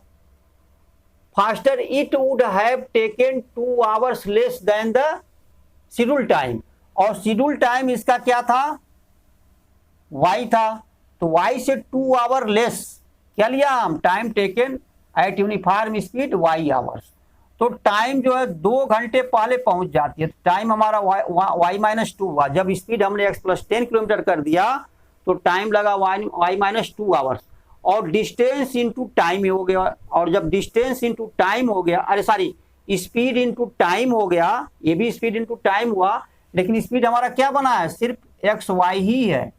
Speaker 1: faster, it would have taken 2 hours less than the schedule time, और शेड्यूल टाइम इसका क्या था, y था, तो y से 2 आवर लेस क्या लिया हम, time taken at uniform speed y hours. तो टाइम जो है 2 घंटे पहले पहुंच जाती है, तो टाइम हमारा y माइनस 2 हुआ। जब स्पीड हमने x प्लस 10 किलोमीटर कर दिया तो टाइम लगा y माइनस 2 आवर्स, और डिस्टेंस इंटू टाइम हो गया। और जब डिस्टेंस इंटू टाइम हो गया, अरे सॉरी स्पीड इंटू टाइम हो गया, ये भी स्पीड इंटू टाइम हुआ, लेकिन स्पीड हमारा क्या बना है, सिर्फ एक्स वाई ही है,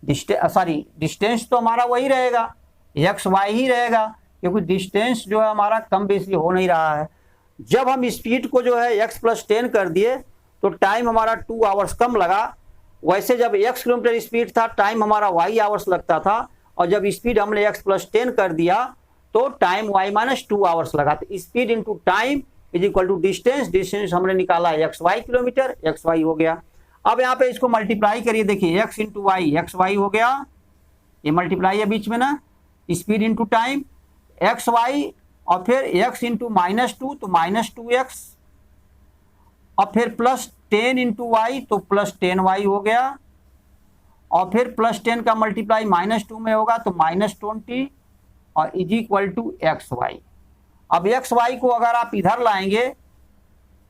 Speaker 1: सॉरी डिस्टेंस तो हमारा वही रहेगा, एक्स वाई ही रहेगा, क्योंकि डिस्टेंस जो है हमारा कम बेसी हो नहीं रहा है। जब हम स्पीड को जो है x + 10 कर दिए तो टाइम हमारा 2 आवर्स कम लगा। वैसे जब x किलोमीटर स्पीड था टाइम हमारा y आवर्स लगता था, और जब स्पीड हमने x + 10 कर दिया तो टाइम y - 2 आवर्स लगा। तो speed into time is equal to distance. Distance हमने निकाला xy किलोमीटर, xy हो गया। अब यहाँ पे इसको मल्टीप्लाई करिए, देखिए x इंटू वाई xy हो गया, ये मल्टीप्लाई है बीच में ना, स्पीड इंटू टाइम xy, और फिर x इंटू -2 तो -2x, और फिर +10 इंटू वाई तो +10y हो गया, और फिर +10 का मल्टीप्लाई -2 में होगा तो -20, और इज इक्वल टू xy। अब xy को अगर आप इधर लाएंगे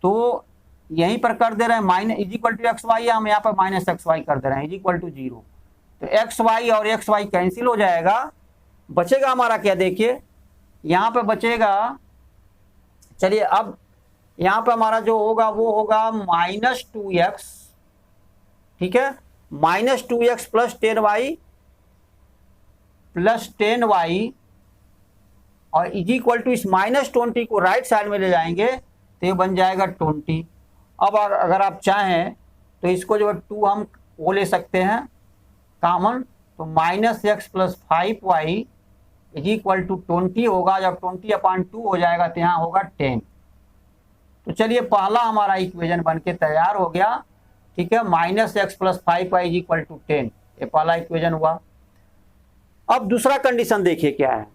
Speaker 1: तो यहीं पर कर दे रहे हैं minus is equal to xy, हम यहाँ पर -xy कर दे रहे हैं इज इक्वल टू 0। तो xy और xy कैंसिल हो जाएगा, बचेगा हमारा क्या, देखिए यहाँ पे बचेगा, चलिए अब यहाँ पे हमारा जो होगा वो होगा -2x, ठीक है, -2x + 10y + 10y, और इज इक्वल टू इस -20 को राइट साइड में ले जाएंगे तो ये बन जाएगा 20। अब अगर आप चाहें तो इसको जो 2 हम वो ले सकते हैं कॉमन, तो -x + 5y is equal to 20 होगा। जब 20/2 हो जाएगा तो यहाँ होगा 10। तो चलिए पहला हमारा इक्वेशन बन के तैयार हो गया, ठीक है, -x + 5y is equal to 10, ये पहला इक्वेशन हुआ। अब दूसरा कंडीशन देखिए क्या है,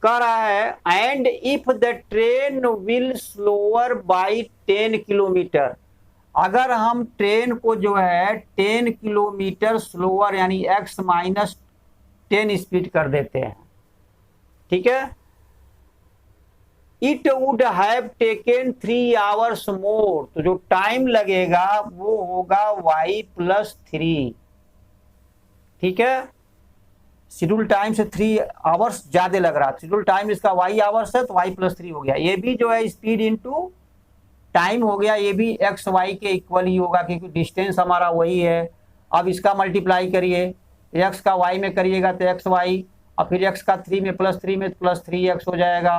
Speaker 1: कह रहा है and if the train will slower by 10 kilometre, अगर हम ट्रेन को जो है 10 किलोमीटर स्लोअर यानी x - 10 स्पीड कर देते हैं, ठीक है, it would have taken 3 hours मोर, तो जो टाइम लगेगा वो होगा y + 3, ठीक है, शेड्यूल टाइम से 3 आवर्स ज्यादा लग रहा है, शेड्यूल टाइम इसका y आवर्स है तो y + 3 हो गया। ये भी जो है स्पीड इंटू टाइम हो गया, ये भी x y के इक्वल ही होगा क्योंकि डिस्टेंस हमारा वही है। अब इसका मल्टीप्लाई करिए, x का y में करिएगा तो xy, और फिर x का 3 में +3 में तो +3x हो जाएगा,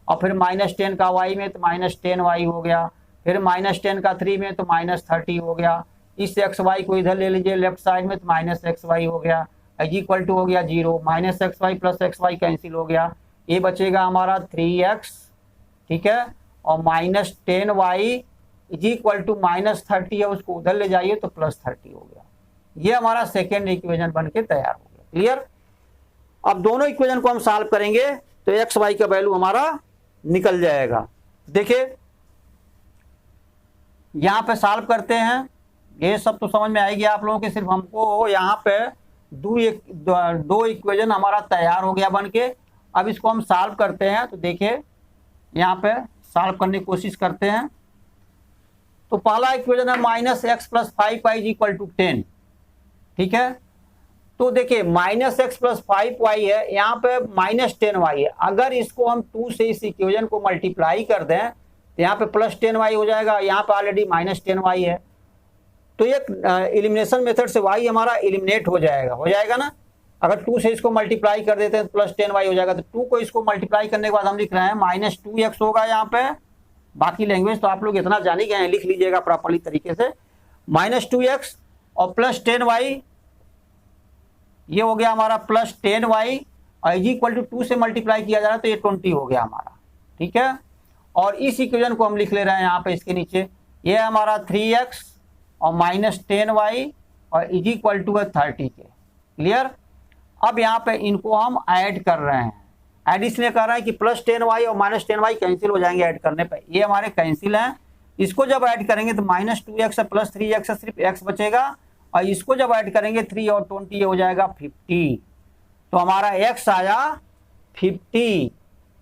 Speaker 1: और फिर -10 का y में तो -10y हो गया, फिर -10 का 3 में तो -30 हो गया। इस xy को इधर ले लीजिए लेफ्ट साइड में तो -xy हो गया, इज इक्वल टू हो गया 0, -xy + xy कैंसिल हो गया, ये बचेगा हमारा 3x, ठीक है, और -10y इज इक्वल टू -30 है, उसको उधर ले जाइए तो +30 हो गया। ये हमारा सेकेंड इक्वेशन बन के तैयार हो गया। क्लियर। अब दोनों इक्वेशन को हम सॉल्व करेंगे तो एक्स वाई का वैल्यू हमारा निकल जाएगा। देखिए यहां पे सॉल्व करते हैं, ये सब तो समझ में आएगी आप लोगों के, सिर्फ हमको यहाँ पे दो इक्वेशन हमारा तैयार हो गया बन के। अब इसको हम सॉल्व करते हैं तो देखिए यहाँ पे सॉल्व करने की कोशिश करते हैं। तो पहला इक्वेशन है -x + 5y = 10, ठीक है। तो देखिए -x + 5y है, यहाँ पे -10y है। अगर इसको हम 2 से इस इक्वेशन को मल्टीप्लाई कर दें तो यहाँ पे +10y हो जाएगा, यहाँ पे ऑलरेडी -10y है। तो एक एलिमिनेशन मेथड से y हमारा एलिमिनेट हो जाएगा ना। अगर 2 से इसको मल्टीप्लाई कर देते हैं तो +10y हो जाएगा। तो 2 को इसको मल्टीप्लाई करने के बाद हम लिख रहे हैं -2x होगा यहाँ पे। बाकी लैंग्वेज तो आप लोग इतना जान ही गए हैं, लिख लीजिएगा प्रॉपर्ली तरीके से। -2x और +10y, ये हो गया हमारा +10y, और इज इक्वल टू 2 से मल्टीप्लाई किया जा रहा है तो ये 20 हो गया हमारा, ठीक है। और इस इक्वेशन को हम लिख ले रहे हैं यहाँ पे इसके नीचे, ये है हमारा 3x और -10y और इज इक्वल टू 30 के। क्लियर। अब यहाँ पे इनको हम ऐड कर रहे हैं। ऐड इसलिए कर रहे हैं कि +10y और -10y कैंसिल हो जाएंगे ऐड करने पे, ये हमारे कैंसिल हैं। इसको जब ऐड करेंगे तो -2x + 3x सिर्फ x बचेगा, और इसको जब ऐड करेंगे 3 और 20 ये हो जाएगा 50। तो हमारा x आया 50,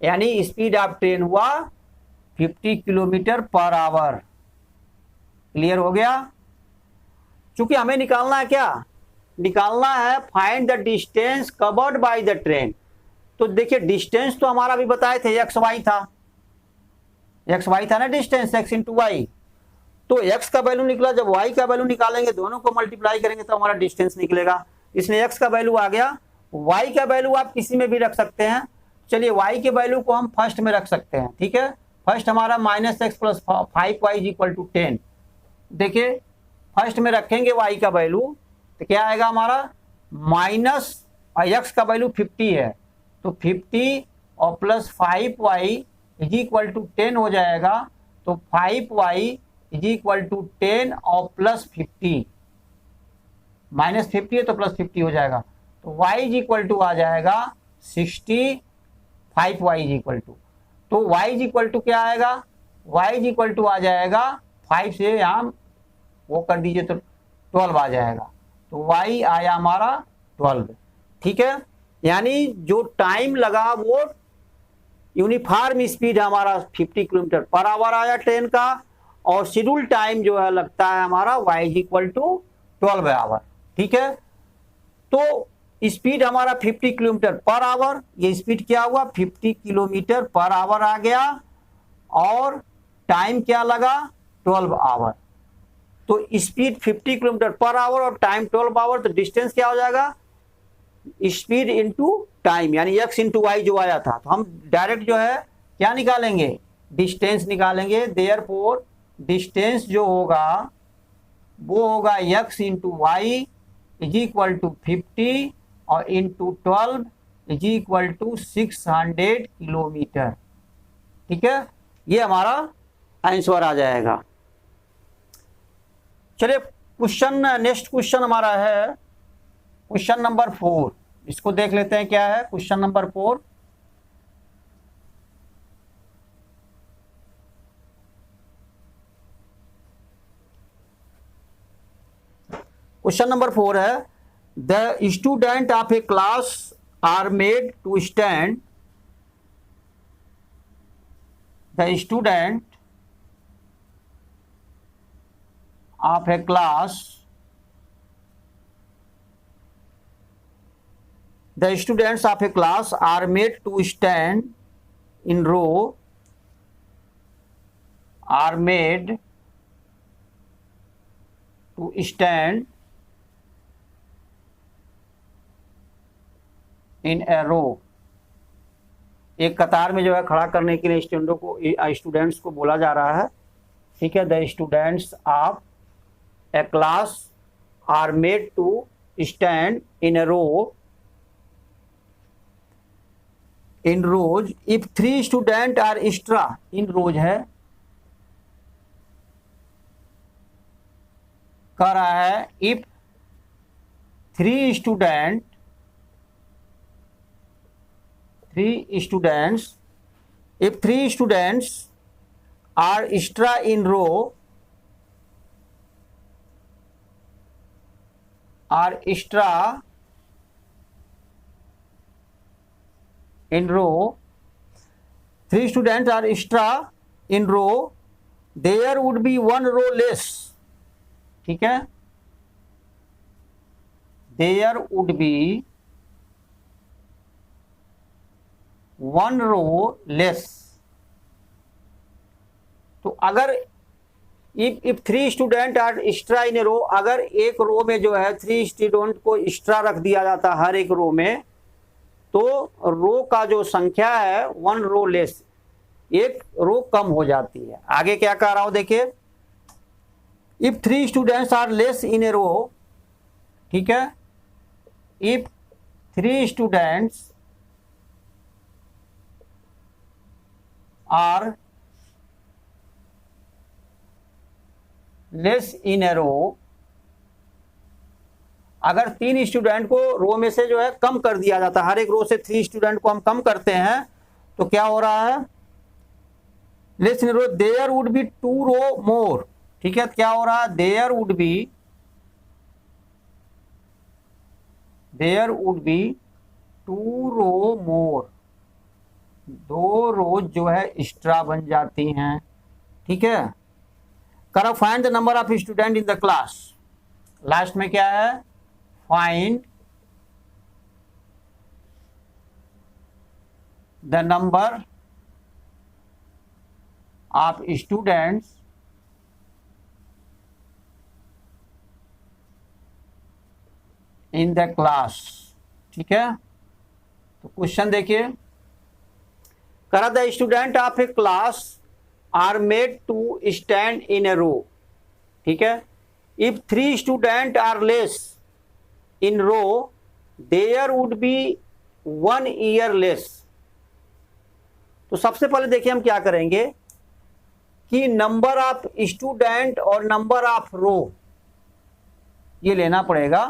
Speaker 1: यानी स्पीड ऑफ ट्रेन हुआ 50 km/h। क्लियर हो गया। चूंकि हमें निकालना है क्या, निकालना है find the distance covered by the train. तो देखिए डिस्टेंस तो हमारा भी बताए थे एक्स वाई था ना डिस्टेंस, x × y। तो x का वैल्यू निकला, जब y का वैल्यू निकालेंगे दोनों को मल्टीप्लाई करेंगे तो हमारा डिस्टेंस निकलेगा। इसमें x का वैल्यू आ गया y का वैल्यू आप किसी में भी रख सकते हैं। चलिए y के वैल्यू को हम फर्स्ट में रख सकते हैं, ठीक है। फर्स्ट हमारा -x + 5y = 10। देखिए फर्स्ट में रखेंगे y का वैल्यू तो क्या आएगा हमारा, माइनस x का वैल्यू 50 है तो 50 और प्लस 5y = 10 हो जाएगा। तो 5y = 10 और प्लस 50, -50 है तो प्लस 50 हो जाएगा। तो y = आ जाएगा 60, 5y = तो y = क्या आएगा, y = आ जाएगा 5 से यहाँ वो कर दीजिए तो 12 आ जाएगा। तो y आया हमारा 12, ठीक है। यानी जो टाइम लगा वो यूनिफॉर्म स्पीड हमारा 50 km/h आया ट्रेन का, और शेड्यूल टाइम जो है लगता है हमारा y = 12 आवर, ठीक है। तो स्पीड हमारा 50 km/h, ये स्पीड क्या हुआ 50 km/h आ गया, और टाइम क्या लगा 12 आवर। तो स्पीड 50 km/h और टाइम 12 आवर, तो डिस्टेंस क्या हो जाएगा, स्पीड इंटू टाइम, यानी x इंटू वाई जो आया था। तो हम डायरेक्ट जो है क्या निकालेंगे, डिस्टेंस निकालेंगे। देयरफॉर डिस्टेंस जो होगा वो होगा x इंटू वाई = 50 और इंटू 12 = 600 किलोमीटर, ठीक है। ये हमारा आंसर आ जाएगा। चलिए क्वेश्चन, नेक्स्ट क्वेश्चन हमारा है क्वेश्चन नंबर 4। इसको देख लेते हैं क्या है क्वेश्चन नंबर 4। क्वेश्चन नंबर 4 है, the student of a class are made to stand, द स्टूडेंट of a class, the students of a class are made to stand in row, are made to stand in a row। एक कतार में जो है खड़ा करने के लिए स्टूडेंट्स को बोला जा रहा है, ठीक है। The students of a class are made to stand in a row, in rows if 3 students are extra, in rows है, कह रहा है if 3 students if 3 students are extra in row, are extra in row, 3 students are extra in row, there would be 1 row less, ठीक है। there would be 1 row less। तो अगर if 3 students are extra in a row, अगर एक रो में जो है 3 स्टूडेंट को एक्स्ट्रा रख दिया जाता है हर एक रो में, तो रो का जो संख्या है 1 रो लेस, एक रो कम हो जाती है। आगे क्या कह रहा हूं देखिए, if 3 students are less in a row, ठीक है, if 3 students are less in a row, अगर 3 स्टूडेंट को रो में से जो है कम कर दिया जाता है, हर एक रो से 3 स्टूडेंट को हम कम करते हैं, तो क्या हो रहा है, less in row, there would be 2 row more, ठीक है। क्या हो रहा है, there would be 2 row more, 2 row जो है एक्स्ट्रा बन जाती हैं, ठीक है। करो find the number of student in the class, last में क्या है, find the number of students in the class, ठीक है, तो क्वेश्चन देखिए, करा the student of a class are made to stand in a row, ठीक है, if 3 student are less in row there would be 1 year less. तो सबसे पहले देखिए हम क्या करेंगे कि नंबर ऑफ स्टूडेंट और नंबर ऑफ रो ये लेना पड़ेगा।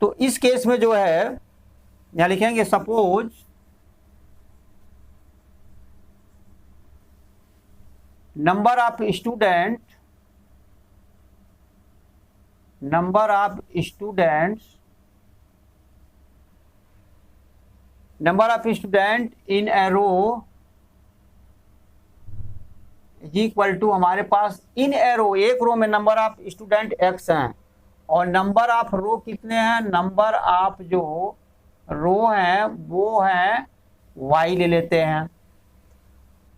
Speaker 1: तो इस केस में जो है यहां लिखेंगे suppose number of student in a row is equal to हमारे पास इन ए रो, एक रो में नंबर ऑफ स्टूडेंट x हैं और नंबर ऑफ रो कितने हैं, नंबर ऑफ जो रो हैं वो हैं y ले लेते हैं।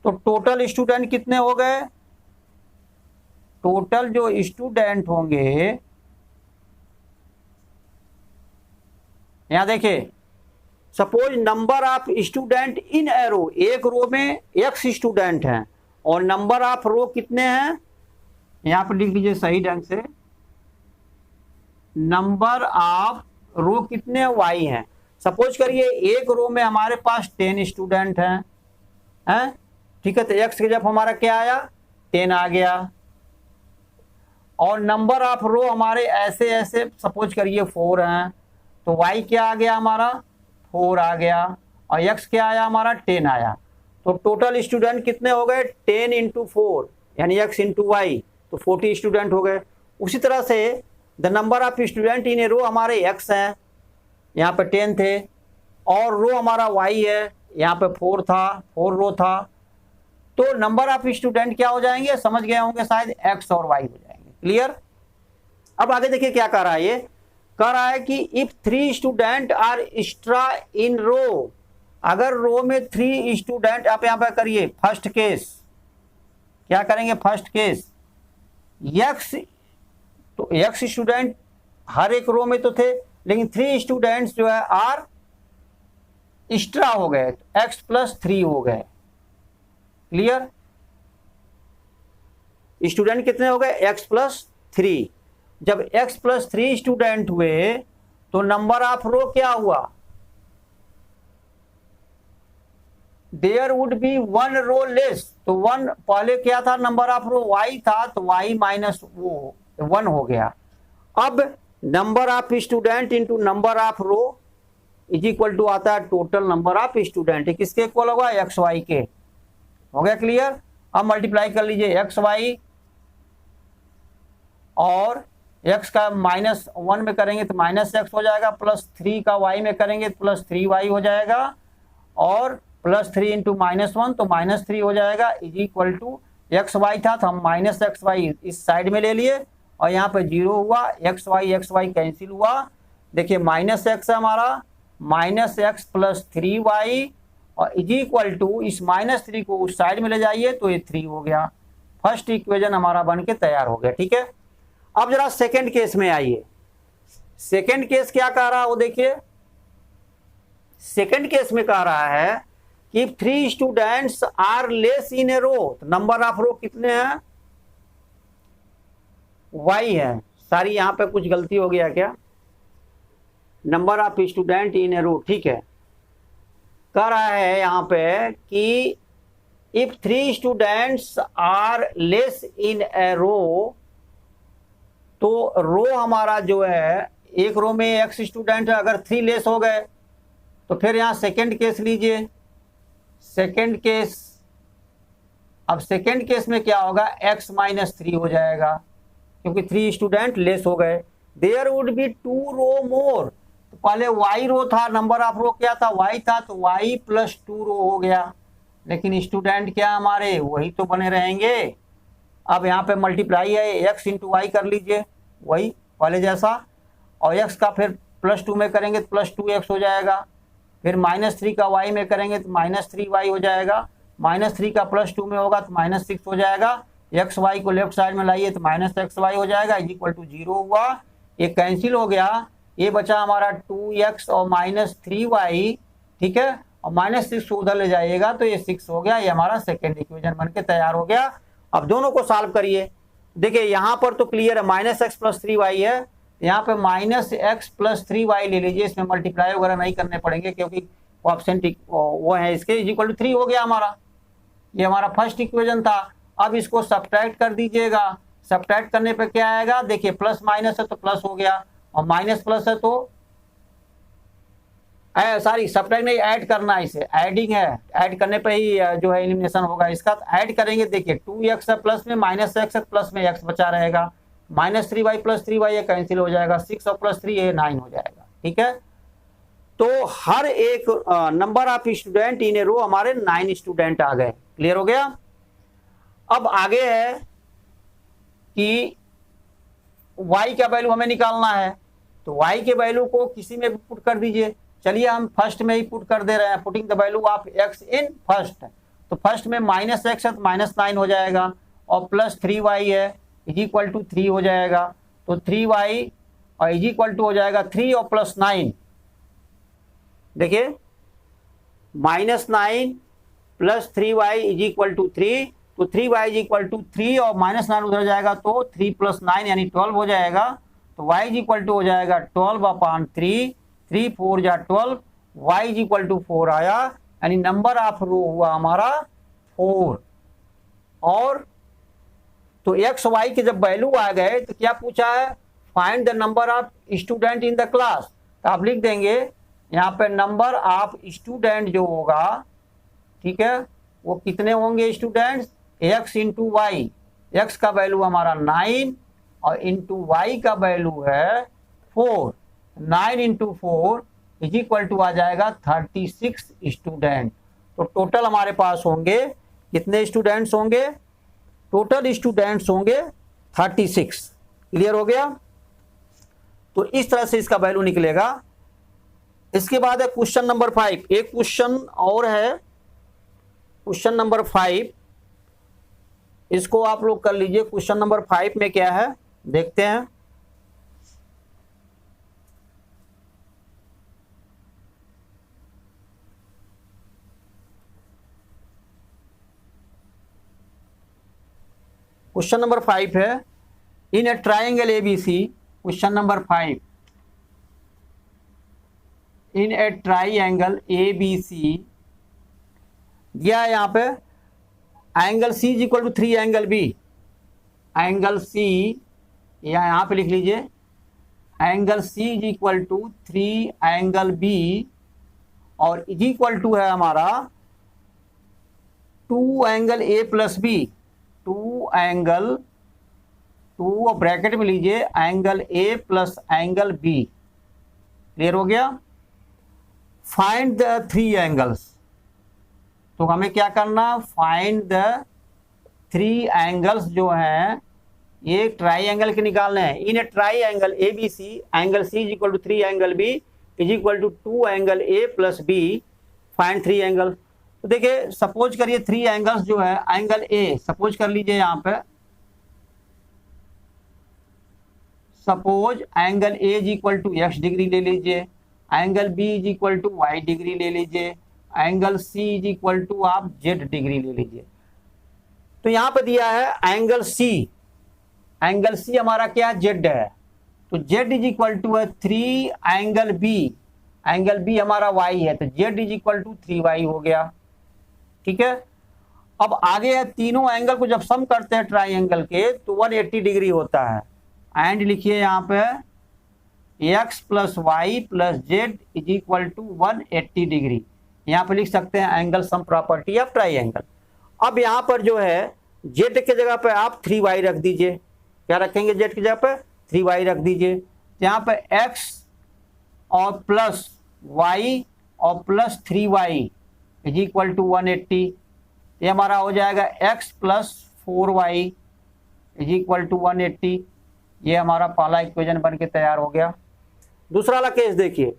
Speaker 1: तो टोटल स्टूडेंट कितने हो गए, टोटल जो स्टूडेंट होंगे यहां देखिए, suppose number of student in a row, एक रो में x स्टूडेंट हैं और नंबर ऑफ रो कितने हैं, यहां पर लिख लीजिए सही ढंग से, नंबर ऑफ रो कितने y हैं। सपोज करिए एक रो में हमारे पास 10 स्टूडेंट हैं, ठीक है, तो x के जब हमारा क्या आया 10 आ गया और नंबर ऑफ रो हमारे ऐसे ऐसे सपोज करिए 4 हैं, तो y क्या आ गया हमारा 4 आ गया और x क्या आया हमारा 10 आया। तो टोटल स्टूडेंट कितने हो गए 10 इंटू 4 यानी x इंटू वाई, तो 40 स्टूडेंट हो गए। उसी तरह से the number of student in a row हमारे x हैं, यहाँ पे 10 थे और रो हमारा y है, यहाँ पे 4 था, 4 रो था, तो नंबर ऑफ स्टूडेंट क्या हो जाएंगे, समझ गए होंगे शायद, x और y हो जाएंगे। क्लियर। अब आगे देखिए क्या कर रहा है, ये कह रहा है कि इफ 3 स्टूडेंट आर एक्स्ट्रा इन रो, अगर रो में 3 स्टूडेंट, आप यहां पर करिए फर्स्ट केस, क्या करेंगे फर्स्ट केस, x, तो x स्टूडेंट हर एक रो में तो थे लेकिन 3 स्टूडेंट्स जो है आर एक्स्ट्रा हो गए, तो x प्लस 3 हो गए। क्लियर, स्टूडेंट कितने हो गए x प्लस 3। जब x प्लस 3 स्टूडेंट हुए तो नंबर ऑफ रो क्या हुआ, there would be 1 row less, तो 1 पहले क्या था नंबर ऑफ रो y था, तो y माइनस वो 1 हो गया। अब number of student into number of row is equal to आता है टोटल नंबर ऑफ स्टूडेंट, किसके इक्वल होगा एक्स वाई के। हो गया क्लियर। अब मल्टीप्लाई कर लीजिए एक्स वाई और x का -1 में करेंगे तो -x हो जाएगा, +3 का y में करेंगे तो +3y हो जाएगा और +3 इंटू -1 तो -3 हो जाएगा, is equal to x y था तो हम -xy इस साइड में ले लिए और यहाँ पे 0 हुआ, xy कैंसिल हुआ। देखिए -x है हमारा, -x + 3y और इज इक्वल टू इस -3 को उस साइड में ले जाइए तो ये 3 हो गया। फर्स्ट इक्वेशन हमारा बन के तैयार हो गया। ठीक है, अब जरा सेकंड केस में आइए। सेकंड केस क्या कह रहा है वो देखिए। सेकंड केस में कह रहा है कि 3 students are less in a row, तो नंबर ऑफ रो कितने हैं, y है। सारी यहां पे कुछ गलती हो गया क्या, number of student in a row, ठीक है। कह रहा है यहां पे कि if 3 students are less in a row, तो रो हमारा जो है एक रो में x स्टूडेंट है, अगर 3 लेस हो गए तो फिर यहां सेकंड केस लीजिए। सेकंड केस, अब सेकंड केस में क्या होगा, x - 3 हो जाएगा क्योंकि 3 स्टूडेंट लेस हो गए। देयर वुड बी 2 रो मोर, तो पहले y रो था, नंबर ऑफ रो क्या था y था, तो y + 2 रो हो गया, लेकिन स्टूडेंट क्या हमारे वही तो बने रहेंगे। अब यहाँ पे मल्टीप्लाई है, x × y कर लीजिए वही पहले जैसा, और x का फिर +2 में करेंगे तो +2x हो जाएगा, फिर -3 का y में करेंगे तो -3y हो जाएगा, -3 का +2 में होगा तो -6 हो जाएगा। एक्स वाई को लेफ्ट साइड में लाइए तो -xy हो जाएगा, इज इक्वल टू 0 हुआ। ये कैंसिल हो गया ये बचा हमारा 2x और -3y, ठीक है, और -6 को उधर ले जाइएगा तो ये 6 हो गया। ये हमारा सेकेंड इक्वेशन बन के तैयार हो गया। अब दोनों को सॉल्व करिए। देखिए यहाँ पर तो क्लियर है, -x + 3y है, यहाँ पे -x + 3y ले लीजिए, इसमें मल्टीप्लाई वगैरह नहीं करने पड़ेंगे क्योंकि ऑप्शन वो है इसके, इक्वल टू 3 हो गया हमारा। ये हमारा फर्स्ट इक्वेशन था। अब इसको सब्ट्रैक्ट कर दीजिएगा। सब्ट्रैक्ट करने पे क्या आएगा, देखिए प्लस माइनस है तो प्लस हो गया, और माइनस प्लस है तो सॉरी सब्ट्रैक्ट नहीं, ऐड करना है, इसे ऐडिंग है, ऐड करने पे ही जो है एलिमिनेशन होगा इसका। ऐड करेंगे, देखिए 2x है प्लस में, -x है प्लस में x बचा रहेगा, -3y + 3y ये कैंसिल हो जाएगा, 6 और +3 ये 9 हो जाएगा, ठीक है। तो हर एक number of student in a row हमारे 9 स्टूडेंट आ गए। क्लियर हो गया। अब आगे है कि y का वैल्यू हमें निकालना है, तो y के वैल्यू को किसी में भी पुट कर दीजिए। चलिए हम फर्स्ट में ही पुट कर दे रहे हैं, putting the value of x in first. तो फर्स्ट में -x है तो -9 हो जाएगा, और +3y है = 3 हो जाएगा, तो 3y और = हो जाएगा 3 और +9। देखिए -9 + 3y = 3, तो 3y = 3 और -9 उधर जाएगा तो 3 + 9 यानी 12 हो जाएगा। तो y = हो जाएगा 12/3, 3 4 जा 12, y = 4 आया, यानी नंबर ऑफ रो हुआ हमारा 4। और तो x y के जब वैल्यू आ गए तो क्या पूछा है, find the number of student in the class. तो आप लिख देंगे यहाँ पे नंबर ऑफ स्टूडेंट जो होगा, ठीक है, वो कितने होंगे स्टूडेंट्स, x × y, x का वैल्यू हमारा 9 और इंटू y का वैल्यू है 4, 9 × 4 = आ जाएगा 36 स्टूडेंट। तो टोटल हमारे पास होंगे कितने स्टूडेंट्स होंगे, टोटल स्टूडेंट्स होंगे 36। क्लियर हो गया। तो इस तरह से इसका वैल्यू निकलेगा। इसके बाद है क्वेश्चन नंबर 5। एक क्वेश्चन और है, क्वेश्चन नंबर 5, इसको आप लोग कर लीजिए। क्वेश्चन नंबर 5 में क्या है देखते हैं। क्वेश्चन नंबर 5 है, in a triangle ABC, question number 5, in a triangle ABC दिया है यहाँ पे, angle C = 3 angle B, angle C या यहाँ पे लिख लीजिए, एंगल C = 3 एंगल B, और = है हमारा 2 एंगल A + B, 2 एंगल 2 और ब्रैकेट में लीजिए angle A + angle B। Clear हो गया। फाइंड द 3 एंगल्स, तो हमें क्या करना, फाइंड द 3 एंगल्स जो हैं ये ट्राइंगल के निकालने हैं। In a triangle ABC, angle C = 3 angle B = 2 angle A + B, find 3 angle. तो देखिए सपोज करिए 3 एंगल्स जो है, एंगल A सपोज कर लीजिए, यहाँ पे suppose angle A = x degree ले लीजिए, एंगल B = y डिग्री ले लीजिए, एंगल C = आप z डिग्री ले लीजिए। तो यहाँ पे दिया है एंगल C, एंगल C हमारा क्या z है, तो z = है 3 एंगल B, एंगल B हमारा y है, तो z = 3y हो गया। ठीक है। अब आगे है, तीनों एंगल को जब सम करते हैं ट्राइंगल के तो 180 डिग्री होता है। एंड लिखिए यहाँ पे x + y + z = 180 डिग्री। यहाँ पे लिख सकते हैं angle sum property of triangle. अब यहाँ पर जो है z के जगह पे आप 3y रख दीजिए। क्या रखेंगे, z की जगह पे 3y रख दीजिए। तो यहाँ पे x और प्लस y और प्लस 3y = 180। ये हमारा हो जाएगा x + 4y = 180। ये हमारा पहला इक्वेशन बन के तैयार हो गया। दूसरा वाला केस देखिए,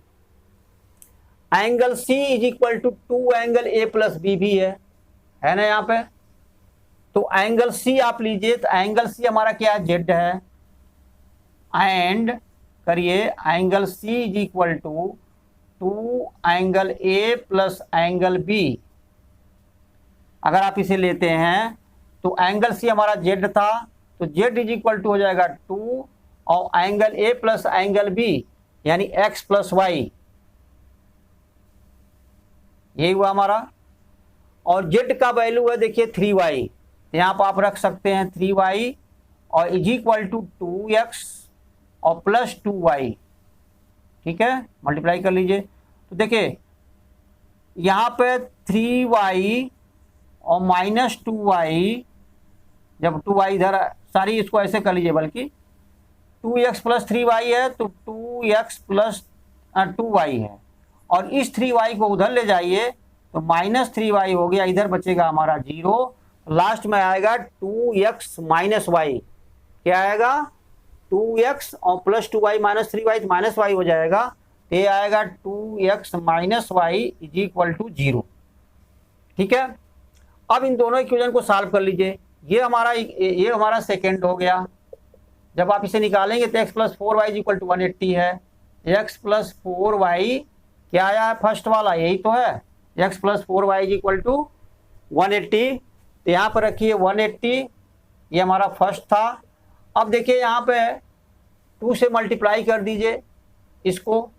Speaker 1: angle C = 2 angle A + B भी है ना यहाँ पे। तो एंगल C आप लीजिए, तो एंगल C हमारा क्या है, Z है। एंड करिए angle c is equal to 2 angle a plus angle b. अगर आप इसे लेते हैं तो एंगल सी हमारा जेड था, तो जेड इज इक्वल टू हो जाएगा 2 और angle a plus angle b यानी एक्स प्लस वाई, यही हुआ हमारा। और जेड का वैल्यू है देखिए 3y, तो यहाँ पर आप रख सकते हैं 3y और इज इक्वल टू 2x और प्लस 2y। ठीक है, मल्टीप्लाई कर लीजिए। तो देखिए यहाँ पे 3y और माइनस 2y, जब 2y इधर, सारी इसको ऐसे कर लीजिए, बल्कि 2x प्लस 3y है तो 2x प्लस 2y है, और इस 3y को उधर ले जाइए तो माइनस 3y हो गया, इधर बचेगा हमारा 0, लास्ट में आएगा 2x माइनस वाई। क्या आएगा? 2x और प्लस 2y माइनस 3y तो माइनस वाई हो जाएगा, तो ये आएगा 2x minus y is equal to 0। ठीक है, अब इन दोनों इक्वेशन को सॉल्व कर लीजिए। ये हमारा सेकेंड हो गया। जब आप इसे निकालेंगे तो x plus 4y is equal to 180 है। x प्लस 4y क्या आया है? फर्स्ट वाला यही तो है, x plus 4y is equal to 180। तो यहाँ पर रखिए 180, ये हमारा फर्स्ट था। अब देखिए यहाँ पे 2 से मल्टीप्लाई कर दीजिए इसको,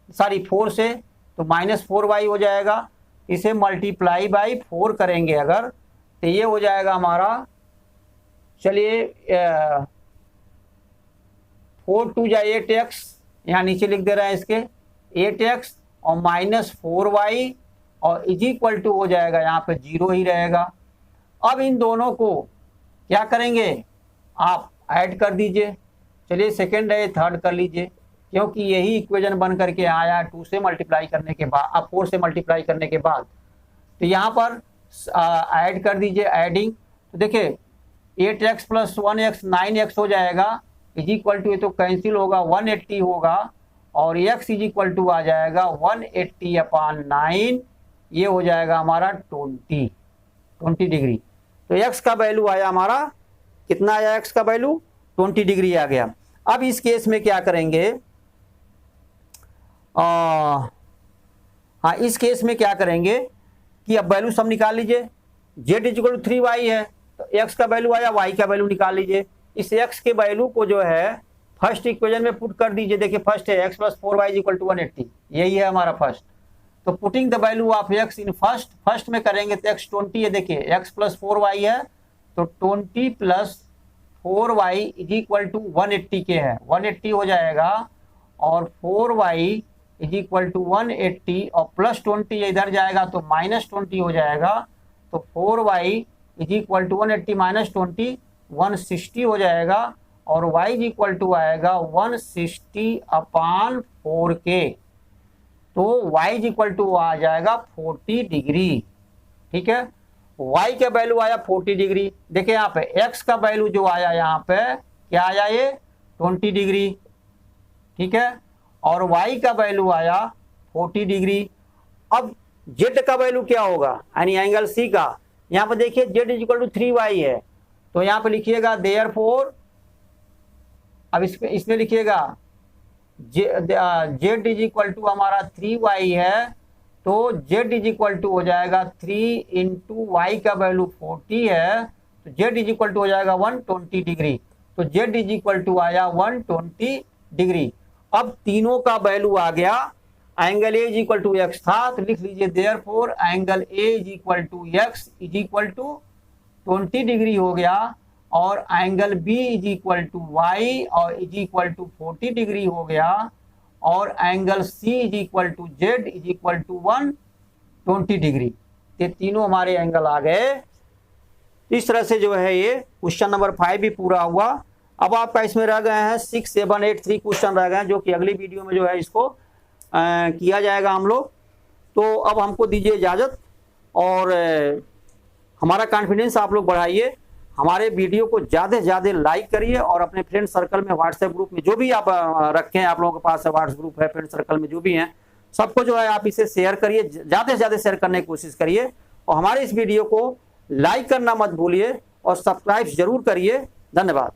Speaker 1: सॉरी 4 से, तो माइनस 4y हो जाएगा। इसे मल्टीप्लाई बाई 4 करेंगे अगर, तो ये हो जाएगा हमारा, चलिए 4 2 जा 8x, यहाँ नीचे लिख दे रहे हैं इसके 8x और माइनस 4y और इज इक्वल टू हो जाएगा, यहाँ पे 0 ही रहेगा। अब इन दोनों को क्या करेंगे? आप ऐड कर दीजिए। चलिए सेकेंड है, थर्ड कर लीजिए, क्योंकि यही इक्वेशन बन करके आया 2 से मल्टीप्लाई करने के बाद, अब 4 से मल्टीप्लाई करने के बाद। तो यहाँ पर ऐड कर दीजिए, एडिंग। तो देखिए 8x प्लस 1x 9x हो जाएगा, इज इक्वल टू, ये तो कैंसिल होगा, 180 होगा, और x इज इक्वल टू आ जाएगा 180/9, ये हो जाएगा हमारा 20 डिग्री। तो x का वैल्यू आया हमारा, कितना आया x का वैल्यू? 20 डिग्री आ गया। अब इस केस में क्या करेंगे? हाँ, इस केस में क्या करेंगे कि अब वैल्यू सब निकाल लीजिए। z is equal to 3y है, तो x का वैल्यू आया, y का वैल्यू निकाल लीजिए। इस x के वैल्यू को जो है फर्स्ट इक्वेशन में पुट कर दीजिए। देखिए फर्स्ट है x plus 4y is equal to 180, यही है हमारा फर्स्ट। तो putting the value of x in first में करेंगे तो x 20 है। देखिए x प्लस 4y है, तो 20 plus 4y is equal to 180 के है, 180 हो जाएगा, और 4y इज इक्वल टू 180 और प्लस 20 इधर जाएगा तो माइनस 20 हो जाएगा। तो 4y is equal to 180 minus 20 160 हो जाएगा, और y इज इक्वल टू आएगा 160/4k, तो y इज इक्वल टू आ जाएगा 40 डिग्री। ठीक है, y का वैल्यू आया 40 डिग्री। देखिए यहाँ पे x का वैल्यू जो आया, यहाँ पे क्या आया? ये 20 डिग्री। ठीक है, और y का वैल्यू आया 40 डिग्री। अब z का वैल्यू क्या होगा, यानी एंगल c का? यहाँ पे देखिए z is equal to 3y है, तो यहाँ पे लिखिएगा देयरफॉर, अब इसमें लिखिएगा z इज इक्वल टू हमारा 3y है, तो z इज इक्वल टू हो जाएगा 3 इंटू वाई का वैल्यू 40 है, तो z इज इक्वल टू हो जाएगा 120 डिग्री। तो z इज इक्वल टू आया 120 डिग्री। अब तीनों का वैल्यू आ गया। Angle a is equal to x था, तो लिख लीजिए therefore angle a is equal to x is equal to 20 degree हो गया, और angle b is equal to y और इज इक्वल टू 40 डिग्री हो गया, और angle c is equal to z is equal to 120 degree. ये तीनों हमारे एंगल आ गए। इस तरह से जो है ये क्वेश्चन नंबर 5 भी पूरा हुआ। अब आपका इसमें रह गए हैं 6, 7, 8 3 क्वेश्चन रह गए हैं, जो कि अगली वीडियो में जो है इसको किया जाएगा हम लोग। तो अब हमको दीजिए इजाज़त, और हमारा कॉन्फिडेंस आप लोग बढ़ाइए, हमारे वीडियो को ज़्यादा से ज़्यादा लाइक करिए, और अपने फ्रेंड सर्कल में, व्हाट्सएप ग्रुप में जो भी आप रखें, आप लोगों के पास व्हाट्सएप ग्रुप है, फ्रेंड सर्कल में जो भी हैं, सबको जो है आप इसे शेयर करिए, ज़्यादा से ज़्यादा शेयर करने की कोशिश करिए, और हमारे इस वीडियो को लाइक करना मत भूलिए, और सब्सक्राइब जरूर करिए। धन्यवाद।